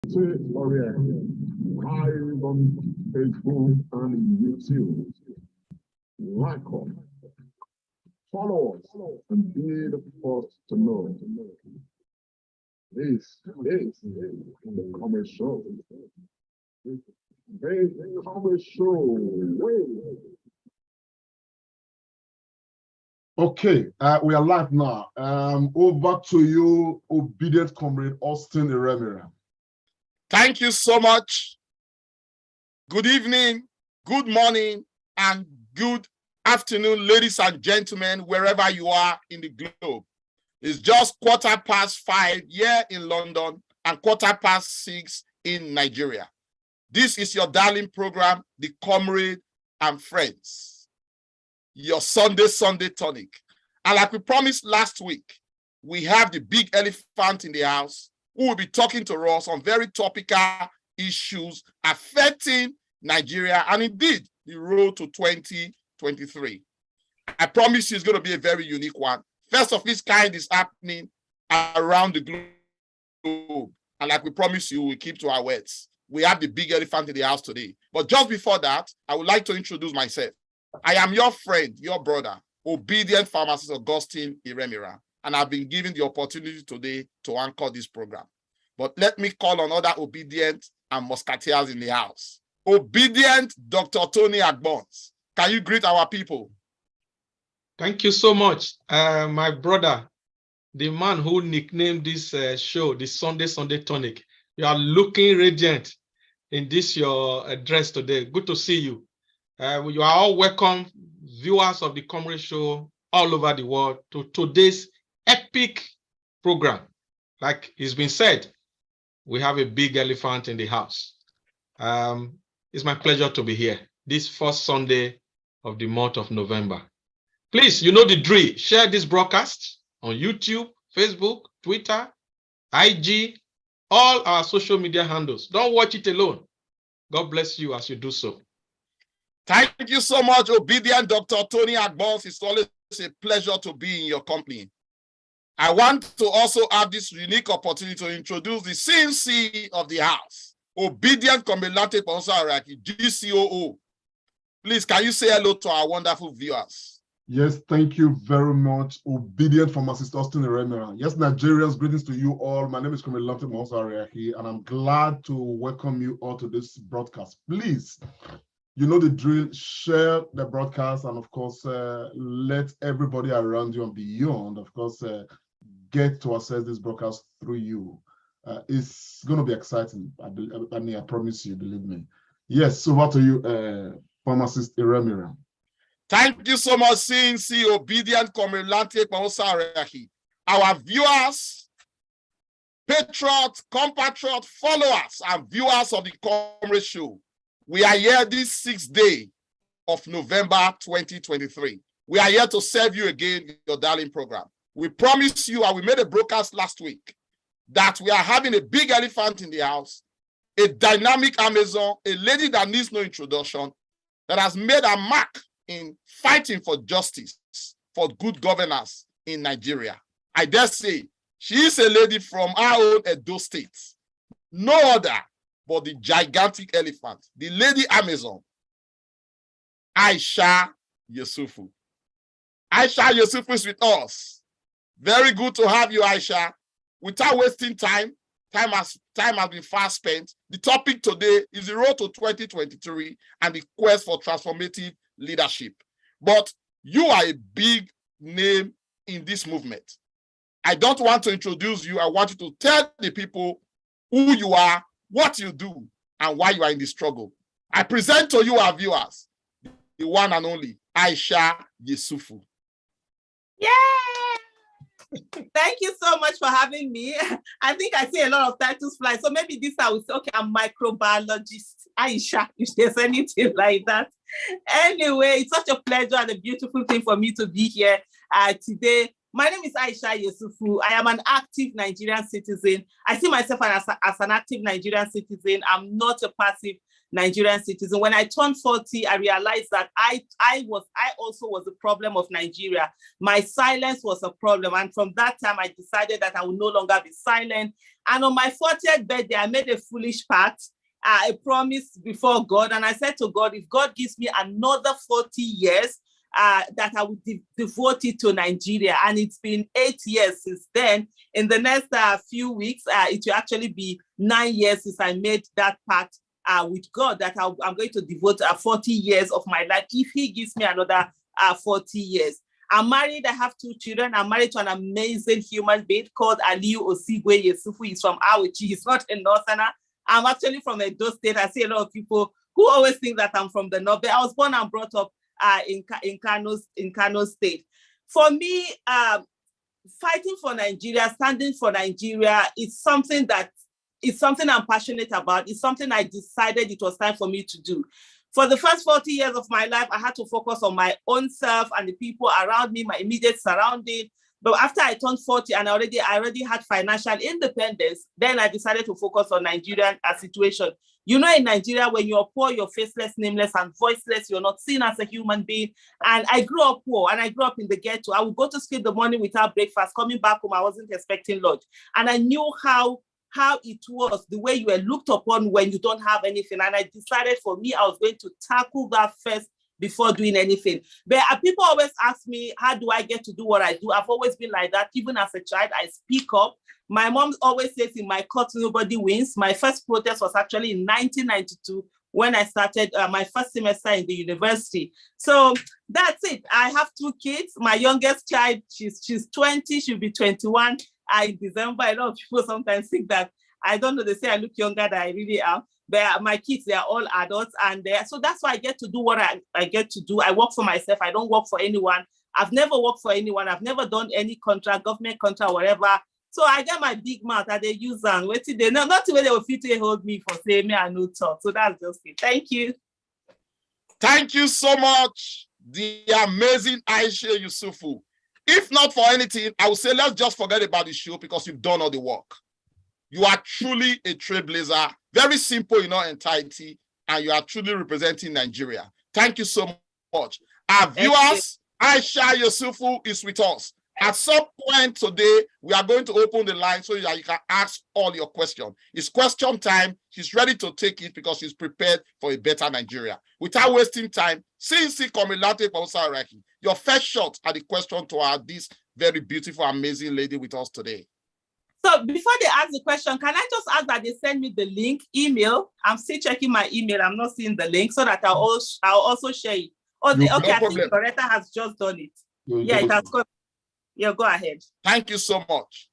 Warrior, hide on Facebook and YouTube. Like us, follow us, and be the first to know. This is the Comedy Show. The Comedy Show. Okay, we are live now. Over to you, obedient comrade Austin Iremira. Thank you so much. Good evening, good morning, and good afternoon, ladies and gentlemen, wherever you are in the globe. It's just 5:15 here in London and 6:15 in Nigeria. This is your darling program, The Comrade and Friends, your Sunday tonic. And like we promised last week, we have the big elephant in the house who will be talking to us on very topical issues affecting Nigeria and indeed the road to 2023. I promise you it's going to be a very unique one. First of its kind is happening around the globe. And like we promised you, we keep to our words. We have the big elephant in the house today. But just before that, I would like to introduce myself. I am your friend, your brother, obedient pharmacist Augustine Iremira, and I've been given the opportunity today to anchor this program. But let me call on other obedient and musketeers in the house. Obedient Dr. Tony Agbons. Can you greet our people? Thank you so much, my brother, the man who nicknamed this show, the Sunday Tonic. You are looking radiant in this your dress today. Good to see you. You are all welcome, viewers of the Comrade Show all over the world, to today's epic program. Like it's been said, we have a big elephant in the house. It's my pleasure to be here this first Sunday of the month of November. Please, you know the drill. Share this broadcast on YouTube, Facebook, Twitter, IG, all our social media handles. Don't watch it alone. God bless you as you do so. Thank you so much, obedient Dr. Tony Agbons. It's always a pleasure to be in your company. I want to also have this unique opportunity to introduce the CNC of the house, obedient Comandante Ponsaraki, GCOO. Please, can you say hello to our wonderful viewers? Yes, thank you very much, obedient pharmacist Austin Iremira. Yes, Nigerians, greetings to you all. My name is Comandante Ponsaraki, and I'm glad to welcome you all to this broadcast. Please, you know the drill, share the broadcast, and of course, let everybody around you and beyond, of course, get to access this broadcast through you. It's going to be exciting. I promise you, believe me. Yes, so over to you, pharmacist Iremira. Thank you so much, CNC obedient Comandante Ponsaraki. Our viewers, patriots, compatriots, followers, and viewers of the Comrade Show. We are here this 6th day of November 2023. We are here to serve you again in your darling program. We promised you, and we made a broadcast last week, that we are having a big elephant in the house, a dynamic Amazon, a lady that needs no introduction, that has made a mark in fighting for justice, for good governance in Nigeria. I dare say, she is a lady from our own Edo State. No other but the gigantic elephant, the lady Amazon, AISHA Yesufu. AISHA Yesufu is with us. Very good to have you, AISHA. Without wasting time has been fast spent. The topic today is the road to 2023 and the quest for transformative leadership. But you are a big name in this movement. I don't want to introduce you. I want you to tell the people who you are, what you do, and why you are in the struggle. I present to you, our viewers, the one and only AISHA Yesufu. Yay! Thank you so much for having me. I think I see a lot of titles fly, so maybe this I will say, okay, I'm microbiologist AISHA, if there's anything like that. Anyway, it's such a pleasure and a beautiful thing for me to be here today. My name is AISHA Yesufu. I am an active Nigerian citizen. I see myself as an active Nigerian citizen. I'm not a passive Nigerian citizen. When I turned 40, I realized that I also was the problem of Nigeria. My silence was a problem. And from that time, I decided that I would no longer be silent. And on my 40th birthday, I made a foolish pact. I promised before God, and I said to God, if God gives me another 40 years, that I would devote it to Nigeria. And it's been 8 years since then. In the next few weeks, it will actually be 9 years since I made that pact with God, that I'm going to devote 40 years of my life if he gives me another 40 years. I'm married, I have 2 children. I'm married to an amazing human being called AISHA YESUFU. He's from Auchi. He's not a Northerner. I'm actually from Edo State. I see a lot of people who always think that I'm from the North, but I was born and brought up in Kano State. For me, fighting for Nigeria, standing for Nigeria, is something I'm passionate about. It's something I decided it was time for me to do. For the first 40 years of my life, I had to focus on my own self and the people around me, my immediate surrounding. But after I turned 40 and I already had financial independence, then I decided to focus on Nigerian situation. You know, in Nigeria, when you're poor, you're faceless, nameless, and voiceless. You're not seen as a human being. And I grew up poor, and I grew up in the ghetto. I would go to school in the morning without breakfast. Coming back home, I wasn't expecting lunch. And I knew how it was, the way you were looked upon when you don't have anything. And I decided for me, I was going to tackle that first before doing anything. But people always ask me, how do I get to do what I do? I've always been like that. Even as a child, I speak up. My mom always says, in my court, nobody wins. My first protest was actually in 1992 when I started my first semester in the university. So that's it. I have 2 kids. My youngest child, she's 20, she'll be 21 in December. A lot of people sometimes think that, I don't know, they say I look younger than I really am. But my kids, they're all adults. And so that's why I get to do what I get to do. I work for myself. I don't work for anyone. I've never worked for anyone. I've never done any contract, government contract, whatever. So I get my big mouth and they use and wait till they know, not the way they will fit to hold me for saying me and no talk. So that's just it. Thank you. Thank you so much, the amazing AISHA YESUFU. If not for anything, I would say let's just forget about the show because you've done all the work. You are truly a trailblazer, very simple in your entirety, and you are truly representing Nigeria. Thank you so much. Our viewers, AISHA YESUFU is with us. At some point today, we are going to open the line so that you can ask all your questions. It's question time. She's ready to take it because she's prepared for a better Nigeria. Without wasting time, your first shot at the question to this very beautiful, amazing lady with us today. So before they ask the question, can I just ask that they send me the link, email? I'm still checking my email. I'm not seeing the link so that I'll also share it. Oh, okay, I think Loretta has just done it. Yeah, it has got. Yeah, go ahead. Thank you so much.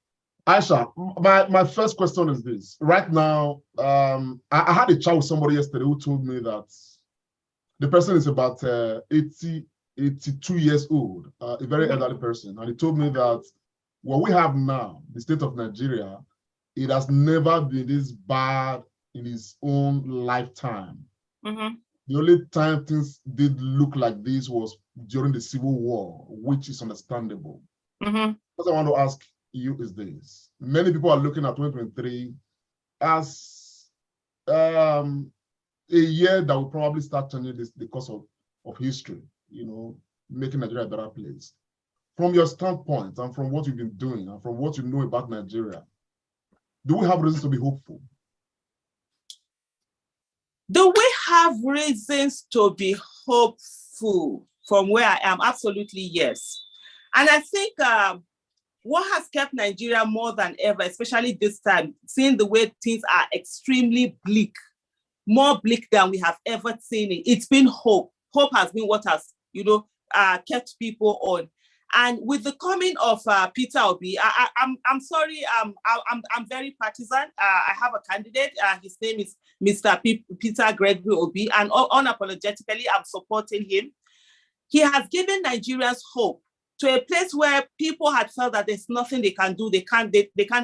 AISHA, my first question is this. Right now, I had a chat with somebody yesterday who told me that the person is about 82 years old, a very elderly person. And he told me that what we have now, the state of Nigeria, it has never been this bad in his own lifetime. The only time things did look like this was during the Civil War, which is understandable. What I want to ask you is this. Many people are looking at 2023 as a year that will probably start changing the course of history, you know, making Nigeria a better place. From your standpoint and from what you've been doing and from what you know about Nigeria, do we have reasons to be hopeful? Do we have reasons to be hopeful? From where I am, absolutely yes. And I think what has kept Nigeria more than ever, especially this time, seeing the way things are extremely bleak, more bleak than we have ever seen it, it's been hope. Hope has been what has, kept people on. And with the coming of Peter Obi, I'm sorry, I'm very partisan. I have a candidate. His name is Mr. Peter Gregory Obi, and unapologetically, I'm supporting him. He has given Nigerians hope to a place where people had felt that there's nothing they can do. They can't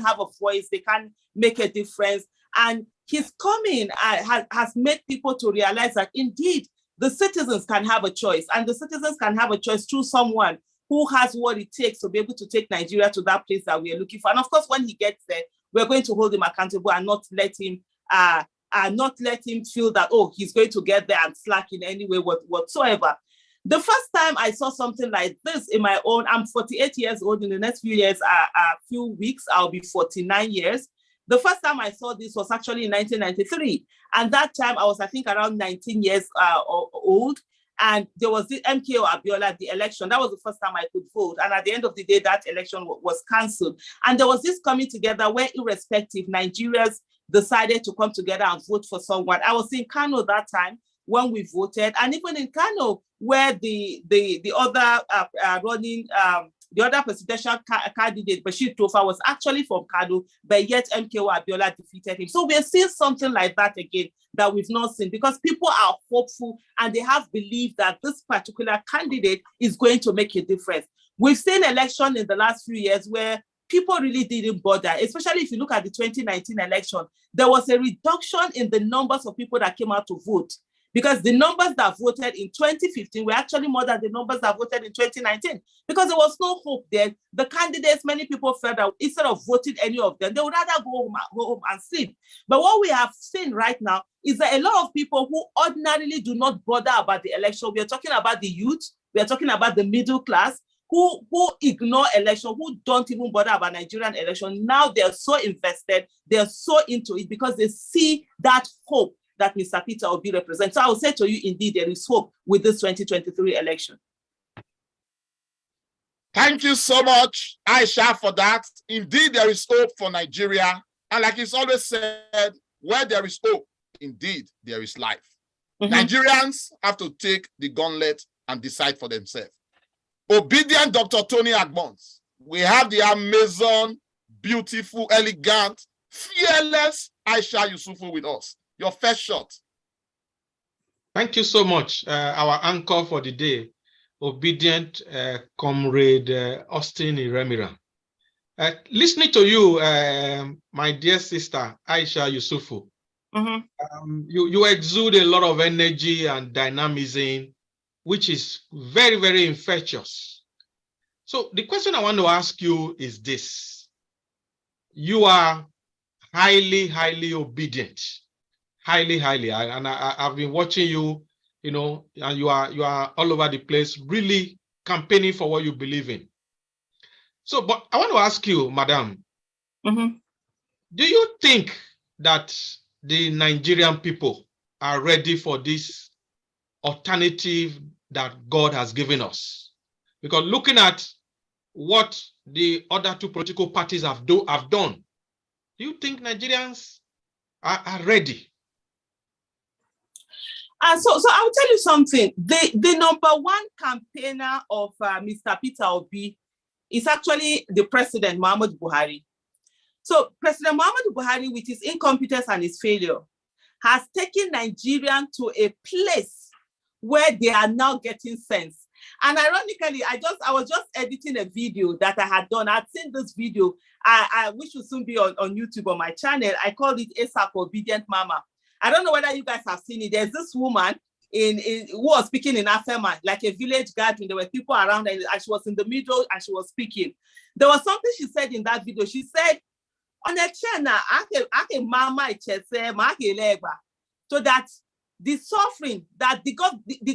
have a voice. They can't make a difference. And his coming has made people to realize that indeed the citizens can have a choice, and the citizens can have a choice through someone who has what it takes to be able to take Nigeria to that place that we are looking for. And of course, when he gets there, we're going to hold him accountable and not let him not let him feel that, oh, he's going to get there and slack in any way whatsoever. The first time I saw something like this in my own, I'm 48 years old. In the next few years, a few weeks, I'll be 49 years. The first time I saw this was actually in 1993. And that time I was, I think, around 19 years old. And there was the MKO Abiola, the election. That was the first time I could vote. And at the end of the day, that election was cancelled. And there was this coming together where irrespective, Nigerians decided to come together and vote for someone. I was in Kano that time when we voted. And even in Kano, where the other the other presidential candidate, Bashir Tofa, was actually from Kano, but yet MKO Abiola defeated him. So we're seeing something like that again that we've not seen, because people are hopeful and they have believed that this particular candidate is going to make a difference. We've seen election in the last few years where people really didn't bother, especially if you look at the 2019 election. There was a reduction in the numbers of people that came out to vote, because the numbers that voted in 2015 were actually more than the numbers that voted in 2019, because there was no hope then. The candidates, many people felt that instead of voting any of them, they would rather go home and sleep. But what we have seen right now is that a lot of people who ordinarily do not bother about the election, we are talking about the youth, we are talking about the middle class, who ignore election, who don't even bother about Nigerian election. Now they're so invested, they're so into it because they see that hope that Mr. Peter Obi represents. So I will say to you, indeed, there is hope with this 2023 election. Thank you so much, Aisha, for that. Indeed, there is hope for Nigeria. And like it's always said, where there is hope, indeed, there is life. Nigerians have to take the gauntlet and decide for themselves. Obedient Dr. Tony Agbons, we have the amazing, beautiful, elegant, fearless Aisha Yesufu with us. Your first shot. Thank you so much, our anchor for the day, obedient comrade Austin Iremira. Listening to you, my dear sister Aisha Yesufu, you exude a lot of energy and dynamism, which is very, very infectious. So the question I want to ask you is this. You are highly, highly obedient. Highly, highly. I've been watching you, you know, and you are all over the place, really campaigning for what you believe in. So, but I want to ask you, madam, do you think that the Nigerian people are ready for this alternative that God has given us? Because looking at what the other two political parties have done, do you think Nigerians are ready? So I'll tell you something. The number one campaigner of Mr. Peter Obi is actually the president, Muhammadu Buhari. So President Muhammadu Buhari, with his incompetence and his failure, has taken Nigerian to a place where they are now getting sense. And ironically, I was just editing a video that I had done. I'd seen this video, which will soon be on YouTube on my channel. I called it ASAP Obedient Mama. I don't know whether you guys have seen it. There's this woman who was speaking in Afema, like a village gathering. There were people around and she was in the middle and she was speaking. There was something she said in that video. She said, on a channel, so that the suffering that the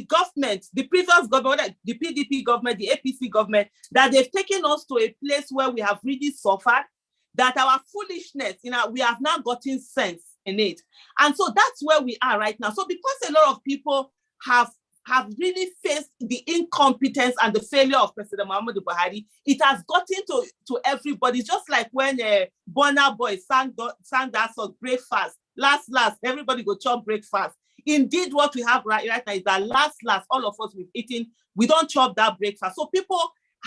government, the previous government, the PDP government, the APC government, that they've taken us to a place where we have really suffered, that our foolishness, we have now gotten sense in it. And so that's where we are right now. So because a lot of people have really faced the incompetence and the failure of President Muhammadu Buhari, it has gotten to everybody. Just like when Burna Boy sang that song, breakfast, last, everybody go chop breakfast. Indeed, what we have right now is that last, all of us we've eaten, we don't chop that breakfast. So people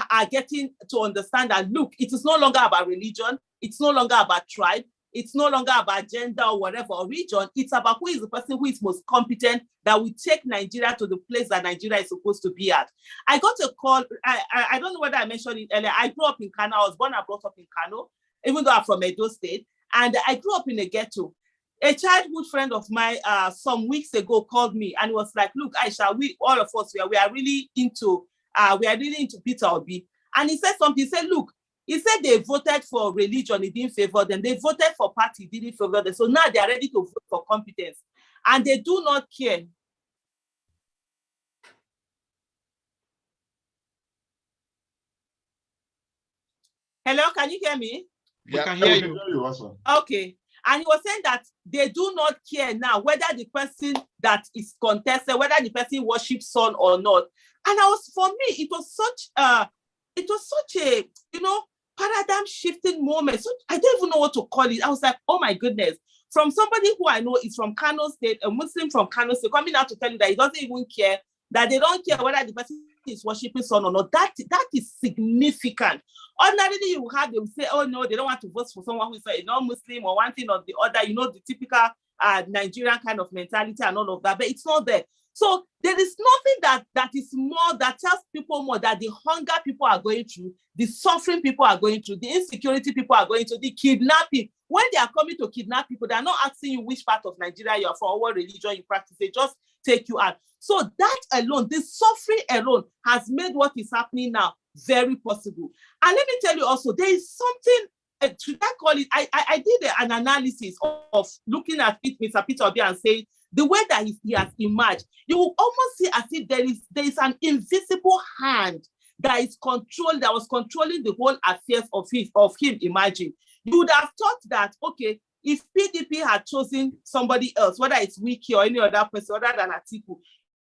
are getting to understand that, look, it is no longer about religion. It's no longer about tribe. It's no longer about gender or whatever, or region. It's about who is the person who is most competent that will take Nigeria to the place that Nigeria is supposed to be at. I got a call. I don't know whether I mentioned it earlier. I grew up in Kano. I was born and brought up in Kano, even though I'm from Edo State. And I grew up in a ghetto. A childhood friend of mine some weeks ago called me and was like, look, Aisha, all of us, we are really into Peter Obi. And he said something. He said, look, He said they voted for religion, he didn't favor them. They voted for party, he didn't favor them. So now they are ready to vote for competence. And they do not care. Hello, can you hear me? We can hear you. Okay. And he was saying that they do not care now whether the person that is contested, whether the person worships sun or not. And for me, it was such a, you know, paradigm shifting moment. So I don't even know what to call it. I was like, oh my goodness. From somebody who I know is from Kano State, a Muslim from Kano State, coming out to tell you that he doesn't even care, that they don't care whether the person is worshiping sun or not. That is significant. Ordinarily, you have them say, oh no, they don't want to vote for someone who is a non-Muslim or one thing or the other, you know, the typical Nigerian kind of mentality and all of that, but it's not there. So there is nothing that is more, that tells people more, that the hunger people are going through, the suffering people are going through, the insecurity people are going through, the kidnapping. When they are coming to kidnap people, they are not asking you which part of Nigeria you are from, or what religion you practice. They just take you out. So that alone, the suffering alone, has made what is happening now very possible. And let me tell you also, there is something, should I call it, I did an analysis of looking at it, Mr. Peter Obi, and saying, the way that he has emerged, you will almost see as if there is an invisible hand that was controlling the whole affairs of him emerging. You would have thought that, okay, if PDP had chosen somebody else, whether it's Wiki or any other person other than Atiku,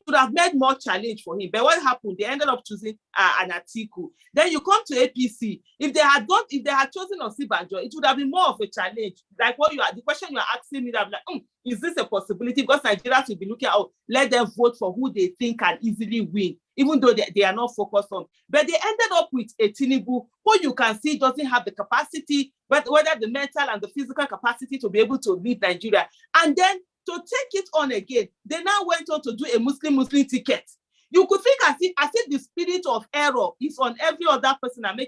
it would have made more challenge for him. But what happened? They ended up choosing an Atiku. Then you come to APC. If they had chosen Osibanjo, it would have been more of a challenge. Like the question you are asking me, that like, is this a possibility? Because Nigerians will be looking at, let them vote for who they think can easily win, even though they are not focused on. But they ended up with a Tinubu who you can see doesn't have the capacity, but whether the mental and the physical capacity to be able to lead Nigeria. And then to take it on again, they now went on to do a Muslim ticket. You could think as if the spirit of error is on every other person and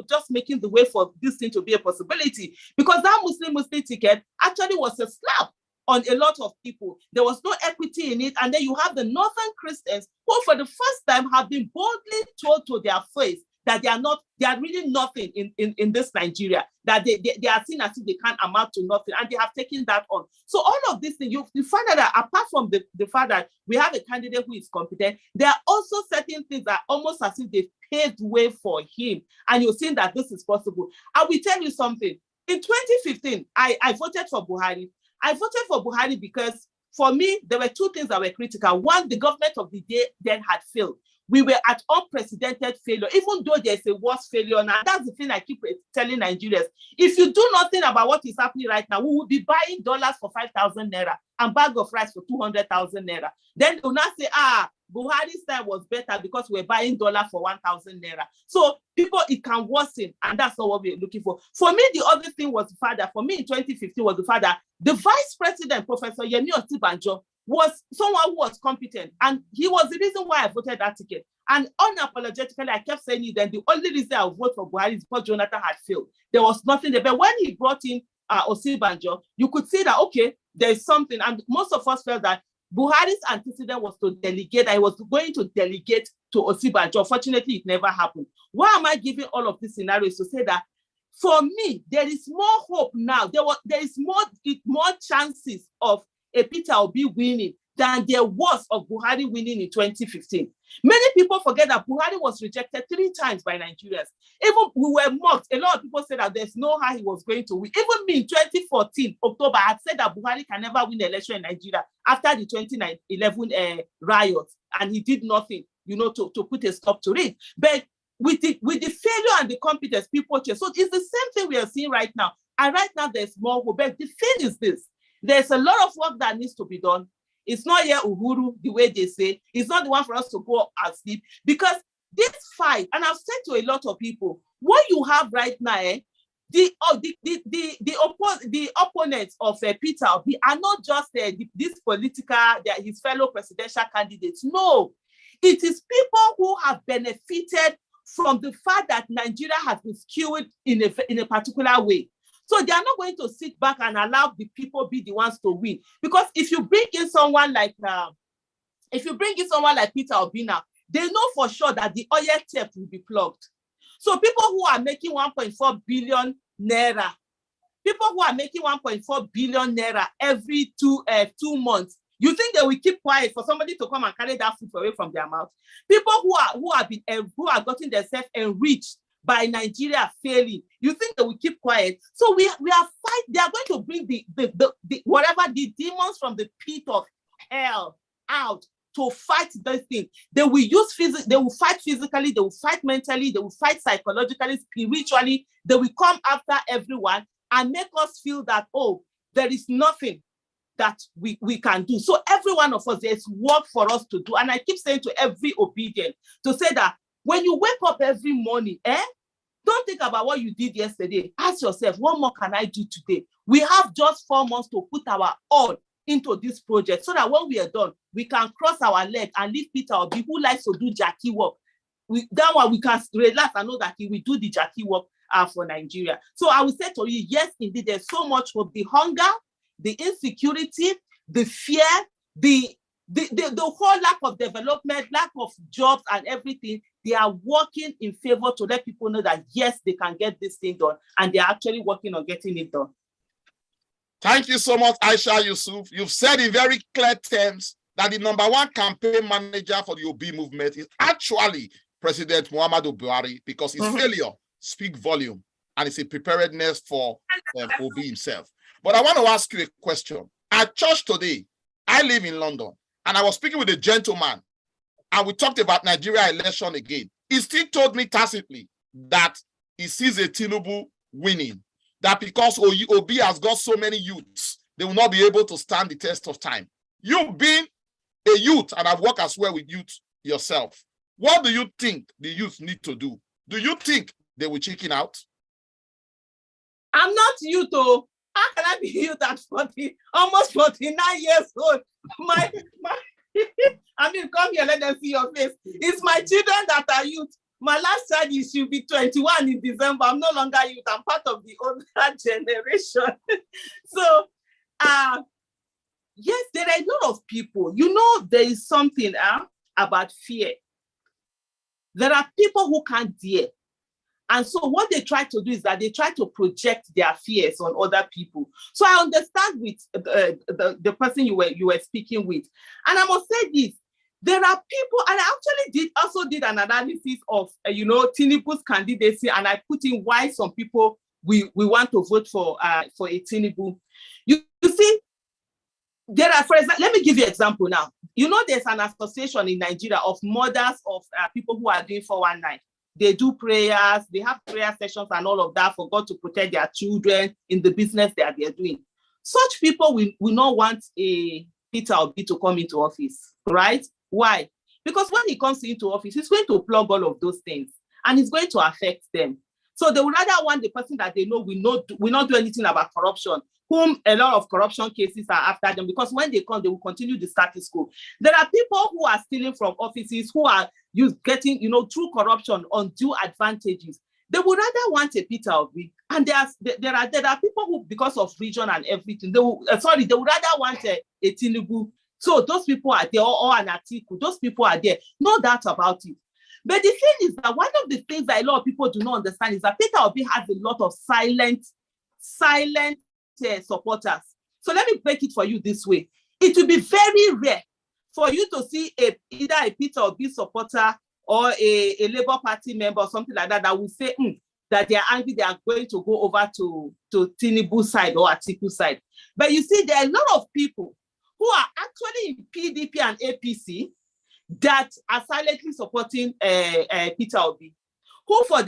just making the way for this thing to be a possibility. Because that Muslim ticket actually was a slap on a lot of people. There was no equity in it. And then you have the Northern Christians who for the first time have been boldly told to their face that they are really nothing in this Nigeria, that they are seen as if they can't amount to nothing, and they have taken that on. So all of these things, you find that apart from the fact that we have a candidate who is competent, there are also certain things that almost as if they've paved way for him, and you're seeing that this is possible. I will tell you something. In 2015, I voted for Buhari. I voted for Buhari because for me, there were two things that were critical. One, the government of the day then had failed. We were at unprecedented failure, even though there's a worse failure now. That's the thing I keep telling Nigerians. If you do nothing about what is happening right now, we will be buying dollars for 5,000 naira and bag of rice for 200,000 naira. Then they'll not say, Buhari's time was better because we're buying dollar for 1,000 naira. So people, it can worsen, and that's not what we're looking for. For me, the other thing was the fact that, for me in 2015 was the fact that the vice president, Professor Yemi Osibanjo, was someone who was competent, and he was the reason why I voted that ticket. And unapologetically, I kept saying it, then the only reason I would vote for Buhari is because Jonathan had failed. There was nothing there. But when he brought in Osibanjo, you could see that, okay, there's something. And most of us felt that Buhari's antecedent was to delegate, that he was going to delegate to Osibanjo. Fortunately, it never happened. Why am I giving all of these scenarios? To say that, for me, there is more hope now. There is more chances of a Peter Obi winning than there was of Buhari winning in 2015. Many people forget that Buhari was rejected 3 times by Nigerians. Even we were mocked. A lot of people said that there's no how he was going to win. Even me in 2014, October, I had said that Buhari can never win an election in Nigeria after the 2011 riots, and he did nothing, to put a stop to it. But with the failure and the competence, people change. So it's the same thing we are seeing right now. And right now there's more hope. But the thing is this: there's a lot of work that needs to be done. It's not yet Uhuru, the way they say. It's not the one for us to go and sleep. Because this fight, and I've said to a lot of people, what you have right now, the opponents of Peter Obi are not just this political, his fellow presidential candidates. No, it is people who have benefited from the fact that Nigeria has been skewed in a particular way. So they are not going to sit back and allow the people be the ones to win. Because if you bring in someone like Peter Obi now, they know for sure that the oil tape will be plugged. So people who are making 1.4 billion naira, people who are making 1.4 billion naira every 2 months, you think they will keep quiet for somebody to come and carry that food away from their mouth? People who are getting themselves enriched by Nigeria failing, you think they will keep quiet? So we are fight. They are going to bring the whatever the demons from the pit of hell out to fight this thing. They will use they will fight physically, they will fight mentally, they will fight psychologically, spiritually. They will come after everyone and make us feel that, oh, there is nothing that we can do. So every one of us, there's work for us to do. And I keep saying to every obedient to say that when you wake up every morning, don't think about what you did yesterday. Ask yourself, what more can I do today? We have just 4 months to put our all into this project so that when we are done, we can cross our leg and leave Peter Obi, who likes to do Jackie work. That one we can relax and know that he will do the Jackie work for Nigeria. So I will say to you, yes, indeed, there's so much of the hunger, the insecurity, the fear, the whole lack of development, lack of jobs and everything. They are working in favor to let people know that, yes, they can get this thing done. And they're actually working on getting it done. Thank you so much, AISHA Yesufu. You've said in very clear terms that the #1 campaign manager for the Obi movement is actually President Muhammadu Buhari, because his failure speaks volume and it's a preparedness for Obi himself. But I want to ask you a question. At church today, I live in London, and I was speaking with a gentleman, and we talked about Nigeria election again. He still told me tacitly that he sees a Tinubu winning, that because Obi has got so many youths, they will not be able to stand the test of time. You being a youth, and I've worked as well with youth yourself, what do you think the youth need to do? Do you think they will chicken out? I'm not youth, though. How can I be youth at almost 49 years old? I mean, come here, let them see your face. It's my children that are youth. My last child should be 21 in December. I'm no longer youth. I'm part of the older generation. So, yes, there are a lot of people. You know, there is something about fear. There are people who can't dare. And so what they try to do is that they try to project their fears on other people. So I understand with the person you were speaking with. And I must say this, there are people, and I actually also did an analysis of, Tinubu's candidacy, and I put in why some people we want to vote for a Tinubu. You see, there are, for example, let me give you an example now. You know, there's an association in Nigeria of mothers of people who are doing 419. They do prayers, they have prayer sessions and all of that for God to protect their children in the business that they're doing. Such people will not want a Peter Obi to come into office, right? Why? Because when he comes into office, he's going to plug all of those things and it's going to affect them. So they would rather want the person that they know will not do anything about corruption, whom a lot of corruption cases are after them, because when they come, they will continue the status quo. There are people who are stealing from offices, who are getting, through corruption, undue advantages. They would rather want a Peter Obi. And there are people who, because of region and everything, they would rather want a Tinubu. So those people are there, or an Atiku. Those people are there. No doubt about it. But the thing is that one of the things that a lot of people do not understand is that Peter Obi has a lot of silent supporters. So let me break it for you this way. It will be very rare for you to see either a Peter Obi supporter or a Labour Party member or something like that will say that they are angry, they are going to go over to Tinubu's side or Atiku's side. But you see, there are a lot of people who are actually in PDP and APC that are silently supporting Peter Obi, who for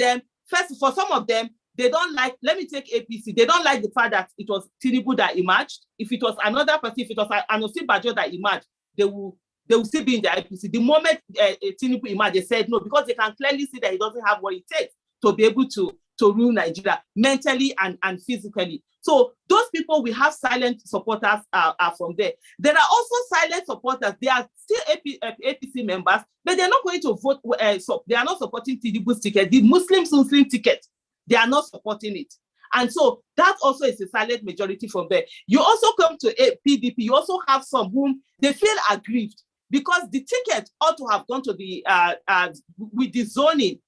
some of them, they don't like, let me take APC, they don't like the fact that it was Tinubu that emerged. If it was another person, if it was Anosi Bajo that emerged, they will still be in the APC. The moment Tinubu emerged, they said no, because they can clearly see that he doesn't have what it takes to be able to rule Nigeria mentally and physically. So those people, we have silent supporters are from there. There are also silent supporters. They are still APC members, but they're not going to vote. So they are not supporting Tinubu's ticket. The Muslim ticket, they are not supporting it. And so that also is a silent majority from there. You also come to PDP. You also have some whom they feel aggrieved because the ticket ought to have gone to the with the zoning.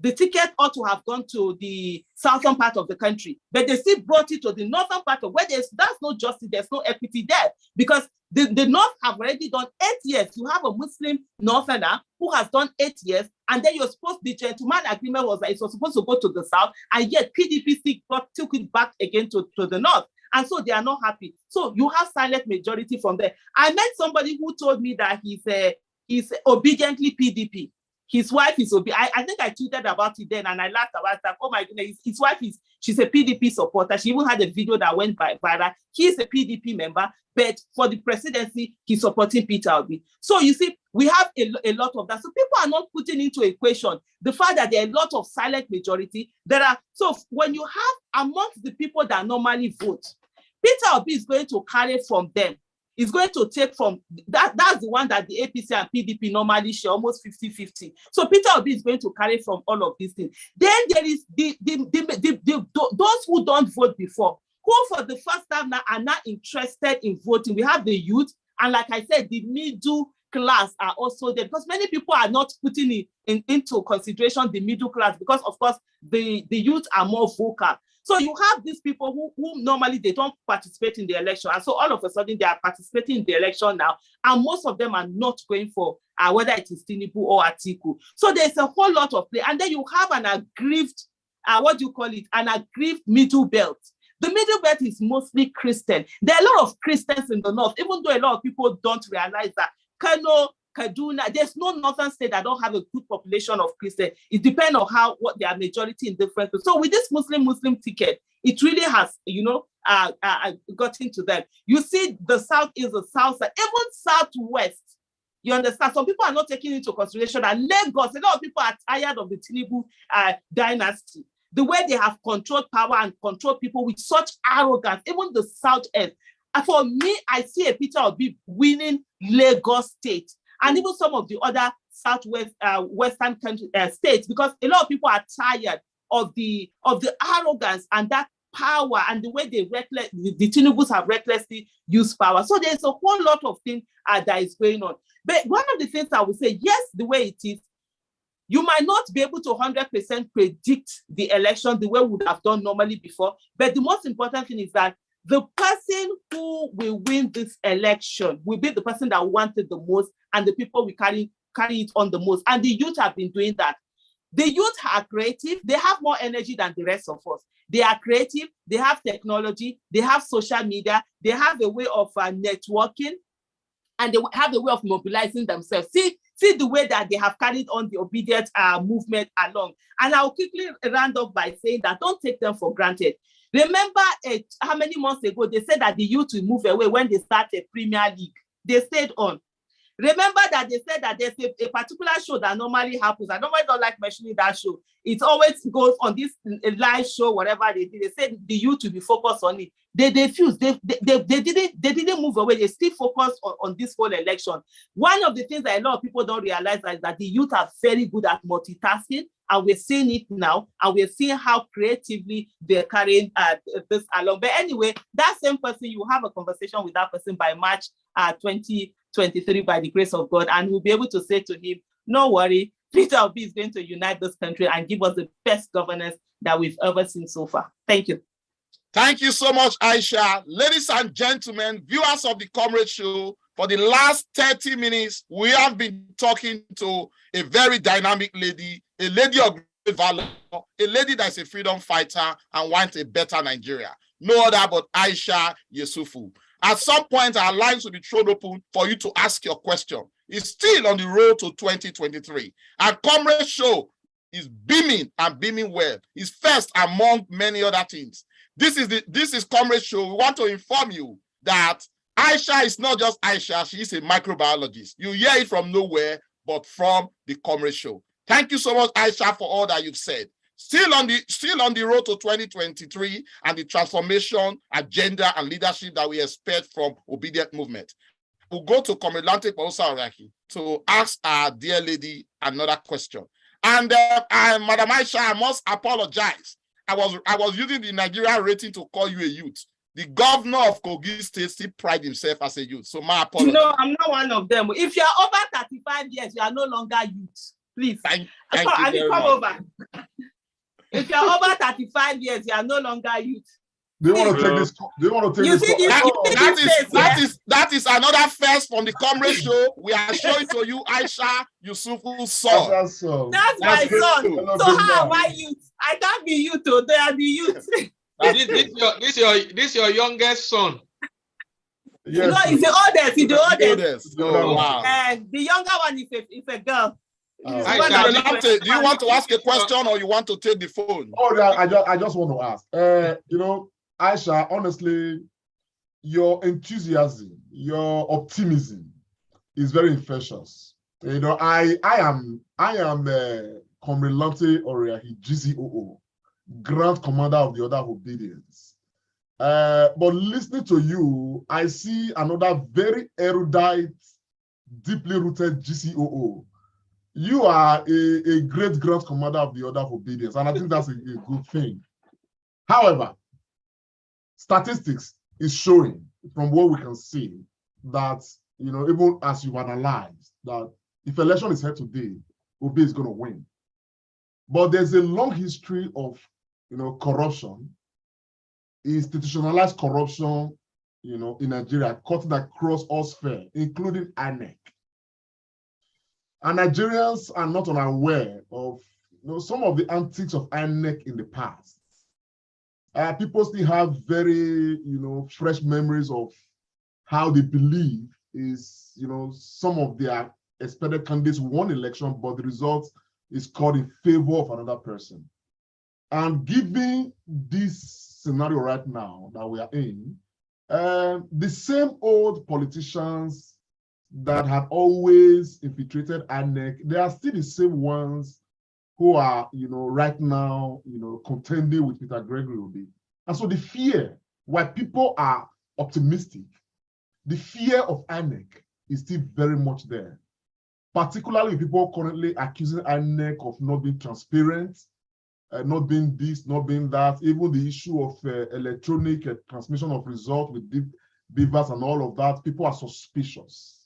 the ticket ought to have gone to the southern part of the country, but they still brought it to the northern part of where that's no justice, there's no equity there, because the North have already done 8 years. You have a Muslim Northerner who has done 8 years, and then the gentleman agreement was that it was supposed to go to the south, and yet PDP took it back again to the north. And so they are not happy. So you have silent majority from there. I met somebody who told me that he's obediently PDP. His wife is I think I tweeted about it then, and I laughed about that. Oh my goodness, his wife she's a PDP supporter. She even had a video that went viral. He's a PDP member, but for the presidency, he's supporting Peter Obi. So you see, we have a lot of that. So people are not putting into equation the fact that there are a lot of silent majority. So when you have amongst the people that normally vote, Peter Obi is going to carry from them. Is going to take from that's the one that the APC and PDP normally share almost 50-50. So Peter Obi is going to carry from all of these things. Then there is those who don't vote before, who for the first time now are not interested in voting. We have the youth, and like I said, the middle class are also there, because many people are not putting into consideration the middle class, because of course the youth are more vocal. So you have these people who normally they don't participate in the election, and so all of a sudden they are participating in the election now, and most of them are not going for whether it is Tinubu or Atiku. So there's a whole lot of play, and then you have an aggrieved, an aggrieved middle belt. The middle belt is mostly Christian. There are a lot of Christians in the north, even though a lot of people don't realize that. Kano, Kaduna, there's no northern state that don't have a good population of Christians. It depends on what their majority in different. So with this Muslim ticket, it really has, gotten to them. You see, the south is the south side, even southwest. You understand? Some people are not taking into consideration that Lagos, a lot of people are tired of the Tinubu dynasty. The way they have controlled power and controlled people with such arrogance, even the southwest. For me, I see a picture of winning Lagos state, and even some of the other southwest western states, because a lot of people are tired of the arrogance and that power and the way the Tinubus have recklessly used power. So there's a whole lot of things that is going on. But one of the things I would say, yes, the way it is, you might not be able to 100% predict the election the way we would have done normally before. But the most important thing is that the person who will win this election will be the person that wanted the most, and the people will carry it on the most. And the youth have been doing that. The youth are creative. They have more energy than the rest of us. They are creative. They have technology. They have social media. They have a way of networking, and they have a way of mobilizing themselves. See the way that they have carried on the obedient movement along. And I'll quickly round up by saying that don't take them for granted. Remember how many months ago they said that the youth will move away when they start a Premier League. They stayed on. Remember that they said that there's a particular show that normally happens. I normally don't like mentioning that show. It always goes on this live show, whatever they did. They said the youth will be focused on it. They refused. They didn't move away. They still focused on this whole election. One of the things that a lot of people don't realize is that the youth are very good at multitasking, and we're seeing it now, and we're seeing how creatively they're carrying this along. But anyway, that same person, you have a conversation with that person by March 2023 by the grace of God, and we'll be able to say to him, no worry, Peter Obi is going to unite this country and give us the best governance that we've ever seen so far. Thank you. Thank you so much, Aisha. Ladies and gentlemen, viewers of the Comrade Show, for the last 30 minutes, we have been talking to a very dynamic lady, a lady of great valor, a lady that's a freedom fighter and wants a better Nigeria. No other but Aisha Yesufu. At some point, our lines will be thrown open for you to ask your question. It's still on the road to 2023. Our Comrade Show is beaming and beaming well. It's first among many other things. This is Comrade Show. We want to inform you that Aisha is not just Aisha, she is a microbiologist. You hear it from nowhere, but from the Comrade Show. Thank you so much, Aisha, for all that you've said. Still on the road to 2023 and the transformation agenda and leadership that we expect from Obedient Movement. We'll go to Comrade Lante Pausaraki to ask our dear lady another question. And Madam Aisha, I must apologize. I was using the Nigerian rating to call you a youth. The governor of Kogi State still pride himself as a youth. So my apologies. No, I'm not one of them. If you're over 35 years, you are no longer youth. please. Thank I you mean, very come much. over. If you're over 35 years, you are no longer youth. Do you want to take this? Do you want to take You this? see this? That is another first from the Comrade Show. We are showing to you AISHA YESUFU's son. That's my son. Hello, so how am I youth? I can't be youth. They are the youth. This your youngest son. Yes, no, it's the oldest. It's the oldest. Oh, wow. The younger one is a girl. Do you want to ask a question or you want to take the phone? Oh, I just want to ask. You know, AISHA, honestly, your enthusiasm, your optimism is very infectious. You know, I am Comrade Lamte Oriahi, GCOO, Grand Commander of the Order of Obedience. But listening to you, I see another very erudite, deeply rooted GCOO. You are a great Grand Commander of the Order of Obedience, and I think that's a good thing. However, statistics is showing from what we can see that, you know, even as you've analyzed, that if election is held today, Obi is going to win. But there's a long history of, you know, corruption, institutionalized corruption, you know, in Nigeria, cutting across all spheres, including INEC. And Nigerians are not unaware of, you know, some of the antics of INEC in the past. People still have very, you know, fresh memories of how they believe is, you know, some of their expected candidates won election, but the result is called in favor of another person. And given this scenario right now that we are in, the same old politicians that have always infiltrated INEC, they are still the same ones who are, you know, right now, you know, contending with Peter Gregory Obi. And so the fear, while people are optimistic, the fear of INEC is still very much there. Particularly people currently accusing INEC of not being transparent, not being this, not being that. Even the issue of electronic transmission of results with beavers and all of that, people are suspicious.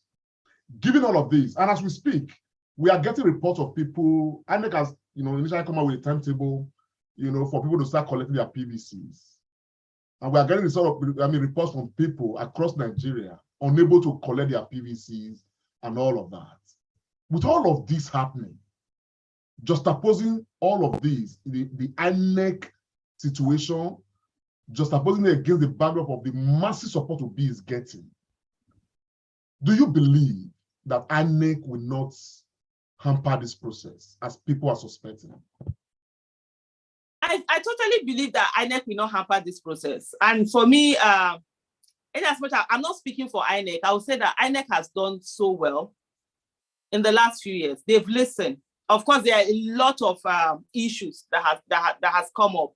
Given all of this, and as we speak, we are getting reports of people, INEC has, you know, initially come up with a timetable, you know, for people to start collecting their PVCs. And we are getting sort of, reports from people across Nigeria unable to collect their PVCs and all of that. With all of this happening, juxtaposing all of these, the INEC situation, juxtaposing it against the backdrop of the massive support Obi is getting, do you believe that INEC will not hamper this process as people are suspecting? I totally believe that INEC will not hamper this process. And for me, in as much as I'm not speaking for INEC, I would say that INEC has done so well in the last few years. They've listened. Of course, there are a lot of issues that has come up.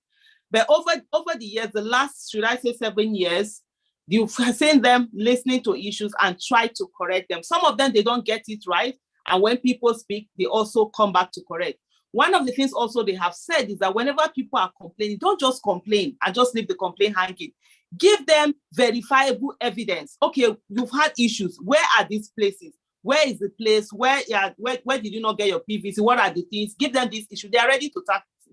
But over the years, the last, should I say 7 years, you've seen them listening to issues and try to correct them. Some of them, they don't get it right. And when people speak, they also come back to correct. One of the things also they have said is that whenever people are complaining, don't just complain and just leave the complaint hanging. Give them verifiable evidence. Okay, you've had issues. Where are these places? Where is the place? Where did you not get your PVC? What are the things? Give them this issue. They are ready to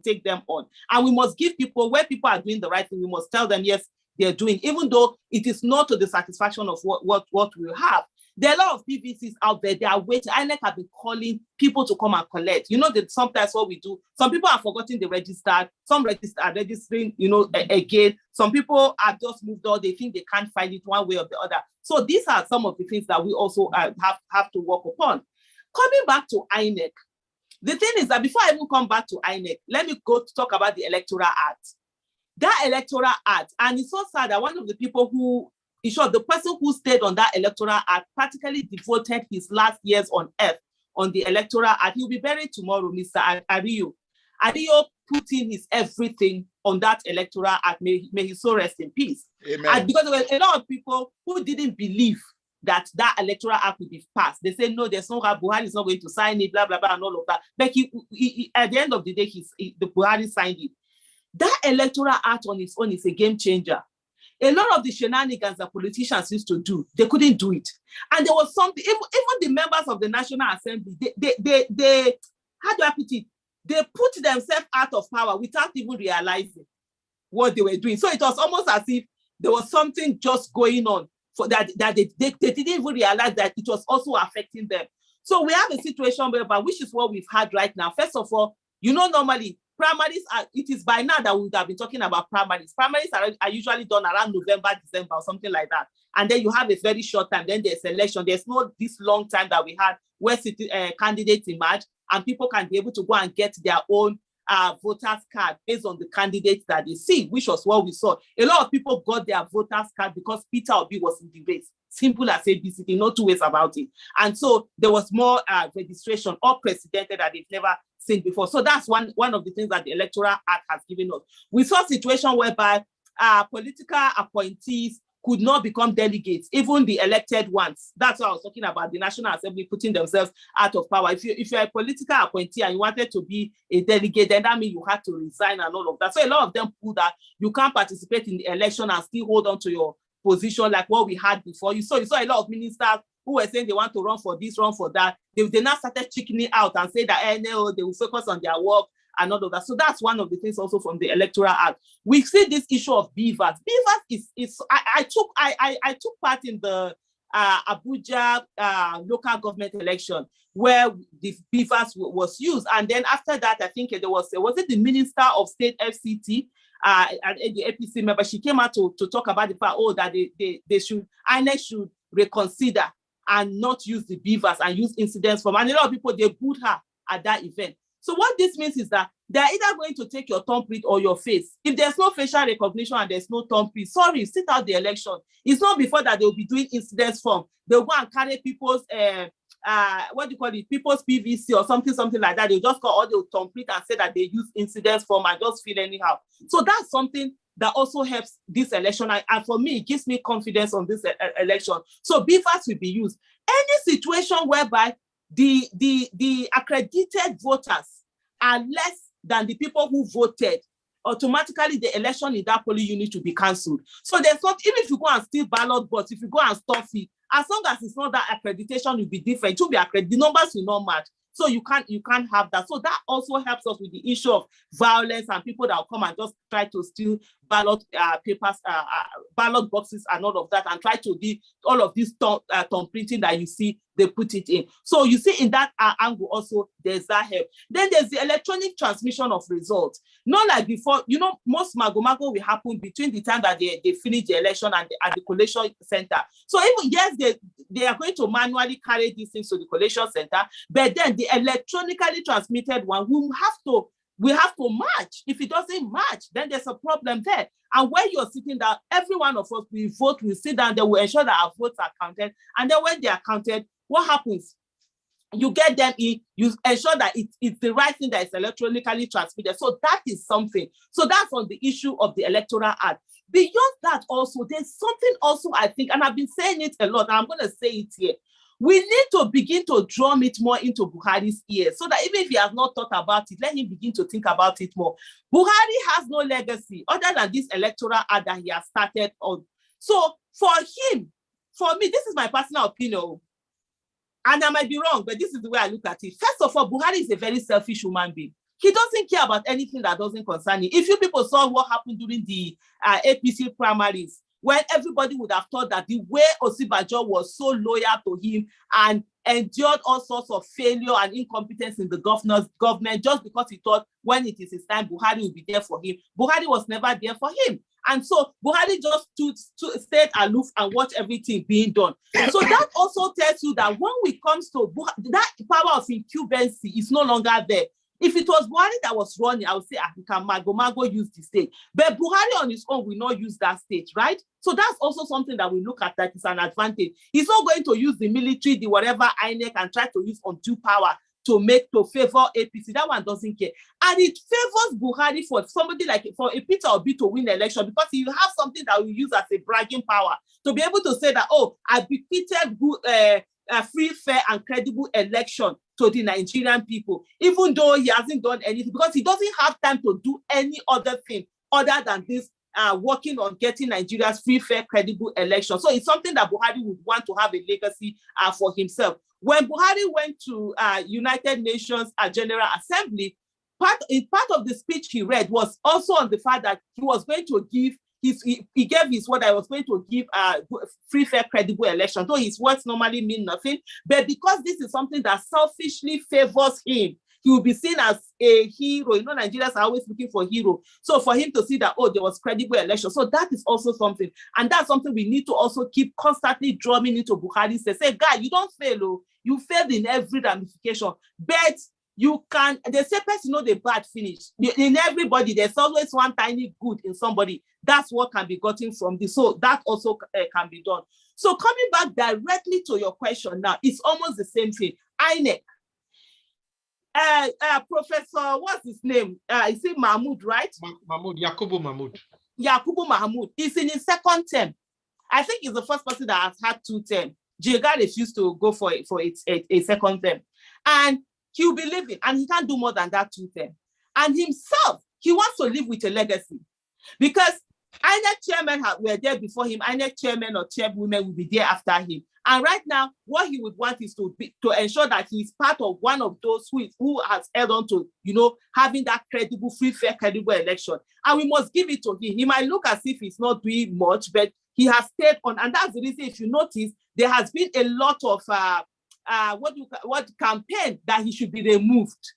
take them on. And we must give people, where people are doing the right thing, we must tell them, yes, they're doing, even though it is not to the satisfaction of what we have. There are a lot of PVCs out there. They are waiting. INEC have been calling people to come and collect. You know that sometimes what we do, some people are forgetting they registered. Some are registering, you know, again. Some people have just moved on. They think they can't find it one way or the other. So these are some of the things that we also have to work upon. Coming back to INEC, the thing is that before I even come back to INEC, let me go to talk about the Electoral Act. That Electoral Act, and it's so sad that one of the people who, in short, the person who stayed on that Electoral Act practically devoted his last years on earth on the Electoral Act. He'll be buried tomorrow, Mr. Ariyo. Ariyo put in his everything on that Electoral Act. May his soul rest in peace. Amen. And because there were a lot of people who didn't believe that Electoral Act would be passed. They say, no, there's no how Buhari is not going to sign it, blah, blah, blah, and all of that. But he at the end of the day, the Buhari signed it. That Electoral Act on its own is a game changer. A lot of the shenanigans that politicians used to do, they couldn't do it. And there was something, even the members of the National Assembly, they how do I put it? They put themselves out of power without even realizing what they were doing. So it was almost as if there was something just going on for that they didn't even realize that it was also affecting them. So we have a situation whereby, which is what we've had right now. First of all, normally primaries it is by now that we would have been talking about primaries. Primaries are usually done around November, December, or something like that. And then you have a very short time, then there's election. There's no this long time that we had where candidates emerge and people can be able to go and get their own voters card based on the candidates that they see, which was what we saw. A lot of people got their voters card because Peter Obi was in the race. Simple as ABCD, no two ways about it. And so there was more registration or precedented that they've never seen before. So that's one of the things that the Electoral Act has given us. We saw a situation whereby political appointees could not become delegates, even the elected ones. That's what I was talking about, the National Assembly putting themselves out of power. If you're a political appointee and you wanted to be a delegate, then that means you had to resign and all of that. So a lot of them pulled that you can't participate in the election and still hold on to your position like what we had before. You saw a lot of ministers who were saying they want to run for this, run for that. They now started chickening out and say that no, they will focus on their work and all of that. So that's one of the things also from the Electoral Act. We see this issue of beavers. Beavers is I took part in the Abuja local government election where the beavers was used, and then after that, I think there was it the Minister of State FCT and the APC member. She came out to talk about the fact that INEC should reconsider and not use the beavers and use incidents form. And a lot of people, they booed her at that event. So what this means is that they're either going to take your thumbprint or your face. If there's no facial recognition and there's no thumbprint, sorry, sit out the election. It's not before that they'll be doing incidents form. They'll go and carry people's people's PVC or something like that. They just call all the thumbprint and say that they use incidents form and just feel anyhow. So that's something that also helps this election. And for me, it gives me confidence on this election. So beavers will be used. Any situation whereby the accredited voters are less than the people who voted, automatically the election in that polling unit will be cancelled. So there's not, even if you go and steal ballot box, if you go and stuff it, as long as it's not that accreditation will be different, it will be accredited, the numbers will not match. So you can't have that. So that also helps us with the issue of violence and people that will come and just try to steal ballot papers, ballot boxes and all of that, and try to do all of this thumb printing that you see they put it in. So you see in that angle also, there's that help. Then there's the electronic transmission of results. Not like before, most magomago will happen between the time that they finish the election and at the collation center. So even, yes, they are going to manually carry these things to the collation center, but then the electronically transmitted one, we have to match. If it doesn't match, then there's a problem there. And when you're sitting down, every one of us, we vote, we sit down, they will ensure that our votes are counted. And then when they are counted, what happens? You get them in, you ensure that it's the right thing that is electronically transmitted. So that is something. So that's on the issue of the Electoral Act. Beyond that also, there's something also, I think, and I've been saying it a lot, and I'm going to say it here. We need to begin to drum it more into Buhari's ears so that even if he has not thought about it, let him begin to think about it more. Buhari has no legacy other than this Electoral Act that he has started on. So for him, for me, this is my personal opinion, and I might be wrong, but this is the way I look at it. First of all, Buhari is a very selfish human being. He doesn't care about anything that doesn't concern him. If you people saw what happened during the APC primaries, when everybody would have thought that the way Osibajo was so loyal to him and endured all sorts of failure and incompetence in the government just because he thought when it is his time, Buhari will be there for him. Buhari was never there for him. And so Buhari just stayed aloof and watched everything being done. So that also tells you that when it comes to that power of incumbency is no longer there. If it was Buhari that was running, I would say, he can mago use the state. But Buhari on his own will not use that state, right? So that's also something that we look at that is an advantage. He's not going to use the military, the whatever INEC, and try to use undue power to favor APC. That one doesn't care. And it favors Buhari for somebody like, for a Peter Obi to win the election, because you have something that we use as a bragging power to be able to say that, oh, I defeated a free, fair, and credible election to the Nigerian people, even though he hasn't done anything, because he doesn't have time to do any other thing other than this, working on getting Nigeria's free, fair, credible election. So it's something that Buhari would want to have a legacy for himself. When Buhari went to United Nations General Assembly, part of the speech he read was also on the fact that he was going to give he gave his word. I was going to give a free, fair, credible election. Though his words normally mean nothing, but because this is something that selfishly favors him, he will be seen as a hero. You know, Nigerians are always looking for a hero. So for him to see that, oh, there was credible election. So that is also something. And that's something we need to also keep constantly drumming into Buhari. Say, guy, you don't fail. Oh. You failed in every ramification. But you can, the same person know the bad finish. In everybody, there's always one tiny good in somebody. That's what can be gotten from this. So that also can be done. So coming back directly to your question now, it's almost the same thing. INEC. Professor, what's his name? Is it Mahmoud, right? Yakubu Mahmoud. Yakubu Mahmoud. He's in his second term. I think he's the first person that has had 2 terms. Jega refused to go for a second term. And he'll be living, and he can't do more than that 2 terms. And himself, he wants to live with a legacy. Because INEC chairmen were there before him, INEC chairmen or chairwomen will be there after him. And right now, what he would want is to ensure that he's part of one of those who has held on to, having that credible, free, fair, credible election. And we must give it to him. He might look as if he's not doing much, but he has stayed on. And that's the reason, if you notice, there has been a lot of campaign that he should be removed.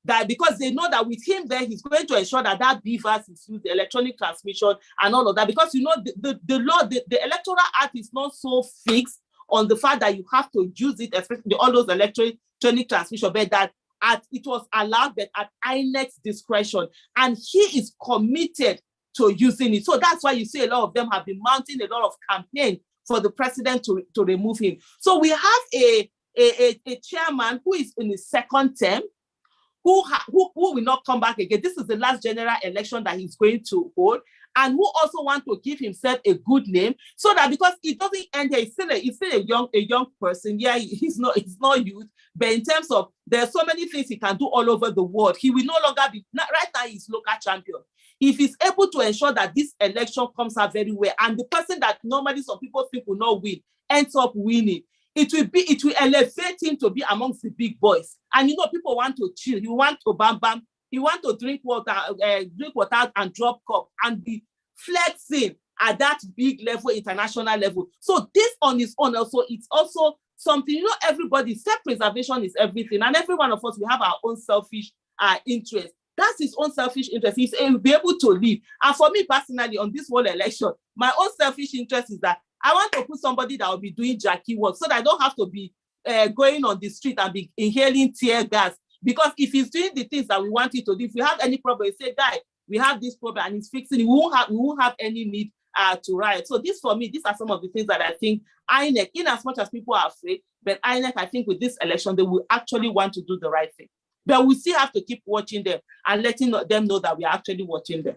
That because they know that with him there, he's going to ensure that BVAS is used, the electronic transmission and all of that. Because the law, the Electoral Act is not so fixed on the fact that you have to use it, especially all those electronic transmission, but that it was allowed, but at INEC's discretion, and he is committed to using it. So that's why you see a lot of them have been mounting a lot of campaign for the president to remove him. So we have a chairman who is in his second term, who will not come back again. This is the last general election that he's going to hold, and who also want to give himself a good name, so that because it doesn't end here, he's still a young person. Yeah, he's not youth, but in terms of there are so many things he can do all over the world. He will no longer be right now. He's local champion. If he's able to ensure that this election comes out very well, and the person that normally some people think will not win ends up winning, it will elevate him to be amongst the big boys. And people want to chill. You want to bam. You want to drink water and drop cup and be flexing at that big level, international level. So this on its own also, it's also something, everybody, self-preservation is everything. And every one of us, we have our own selfish interest. That's his own selfish interest. He's be able to live. And for me personally, on this whole election, my own selfish interest is that I want to put somebody that will be doing Jackie work, so that I don't have to be going on the street and be inhaling tear gas. Because if he's doing the things that we want it to do, if we have any problem, we say, guy, we have this problem, and he's fixing it, we won't have any need to riot. So this, for me, these are some of the things that I think INEC, in as much as people are afraid, but INEC, I think with this election, they will actually want to do the right thing. But we still have to keep watching them and letting them know that we are actually watching them.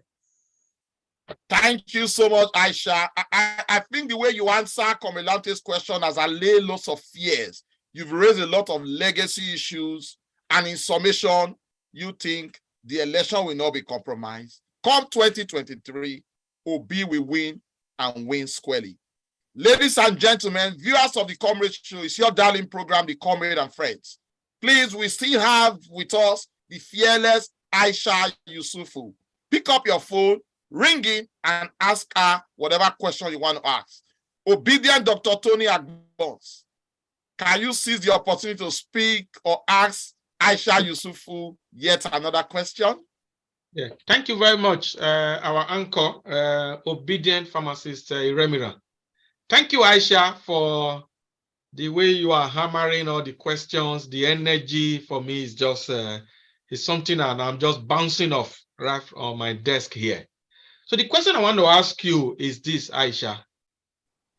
Thank you so much, Aisha. I think the way you answer Komelante's question has allayed lots of fears. You've raised a lot of legacy issues, and in summation, you think the election will not be compromised. Come 2023, Obi will win and win squarely. Ladies and gentlemen, viewers of the Comrade Show, it's your darling program, The Comrade and Friends. Please, we still have with us the fearless AISHA YESUFU. Pick up your phone, ring in, and ask her whatever question you want to ask. Obedient Dr. Tony Agbons, can you seize the opportunity to speak or ask AISHA YESUFU yet another question? Yeah, thank you very much, our anchor, Obedient Pharmacist Iremira. Thank you, Aisha, for the way you are hammering all the questions. The energy for me is just is something that I'm just bouncing off right on my desk here. So the question I want to ask you is this, Aisha.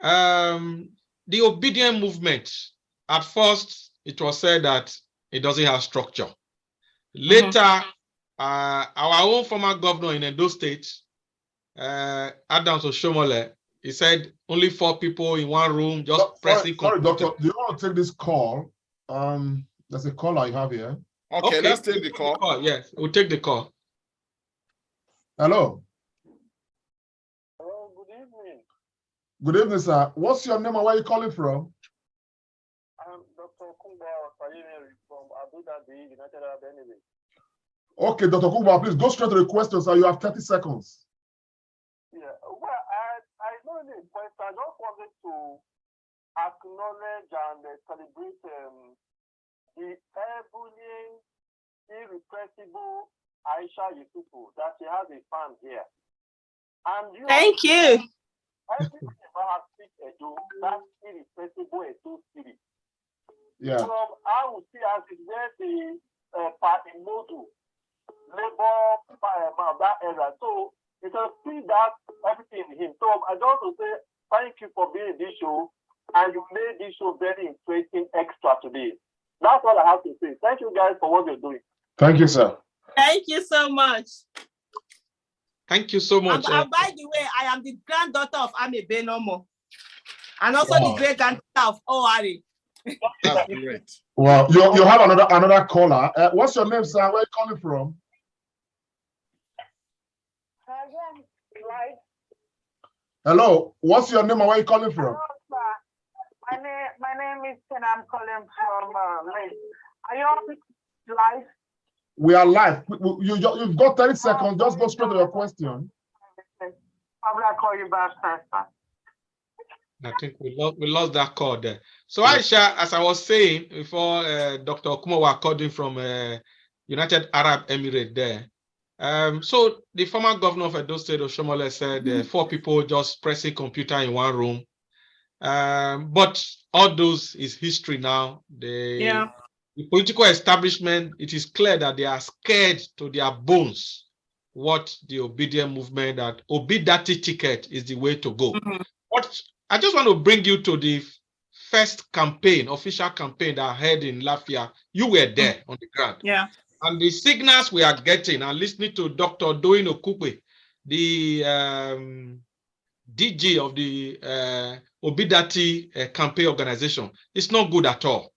The obedient movement, at first, it was said that it doesn't have structure. Later, our own former governor in Edo State, Adams Oshomole, he said only 4 people in one room just pressing. Sorry, doctor, do you want to take this call? There's a call I have here. Okay, let's take the call. Yes, we'll take the call. Hello. Hello, good evening. Good evening, sir. What's your name and where are you calling from? I'm Dr. from Abu Dhabi, United Arab Emirates. Okay, Dr. Kumba, please go straight to the question, sir. You have 30 seconds. Yeah, well, I know the question. I just wanted to acknowledge and celebrate the ebullition, irrepressible AISHA YESUFU, that she has a fan here. And you Thank you. Everything about speak Edo, that irrepressible Edo spirit. Yeah. From I would see as it where the party model, labor that era. So you can see that everything in him. So I just want to say thank you for being in this show, and you made this show very interesting extra today. That's all I have to say. Thank you guys for what you're doing. Thank you, sir. Thank you so much. Thank you so much. And by the way, I am the granddaughter of Ame Benomo, and also Wow. the great granddaughter of Owari. That's great. Well, you have another caller. What's your name, sir? Where are you calling from? Hello. What's your name and where are you calling from? Hello, sir. My name is Ken. I'm calling from Lake. Are you on live? We are live. You've got 30 seconds. Just go straight to your question. I'm going to call you back, sir. I think we lost that call there. So Aisha, as I was saying before, Dr. Okumowa called in from United Arab Emirates there. So the former governor of Edo State, Oshomole, said 4 people just pressing computer in one room. But all those is history now. The political establishment, it is clear that they are scared to their bones what the obedient movement, that Obidati ticket is the way to go. But I just want to bring you to the first campaign, official campaign that I had in Lafia. You were there on the ground. Yeah. And the signals we are getting, and listening to Dr. Doyin Okukwe, the DG of the Obidati campaign organization, it's not good at all.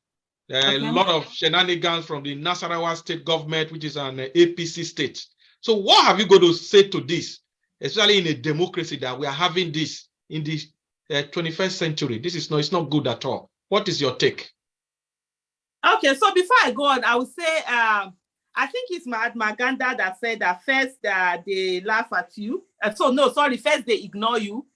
A lot of shenanigans from the Nasarawa state government, which is an APC state. So what have you got to say to this, especially in a democracy that we are having this in the 21st century? It's not good at all. What is your take? Okay, so before I go on, I would say, I think it's Mahatma Gandhi that said that first they laugh at you. First they ignore you,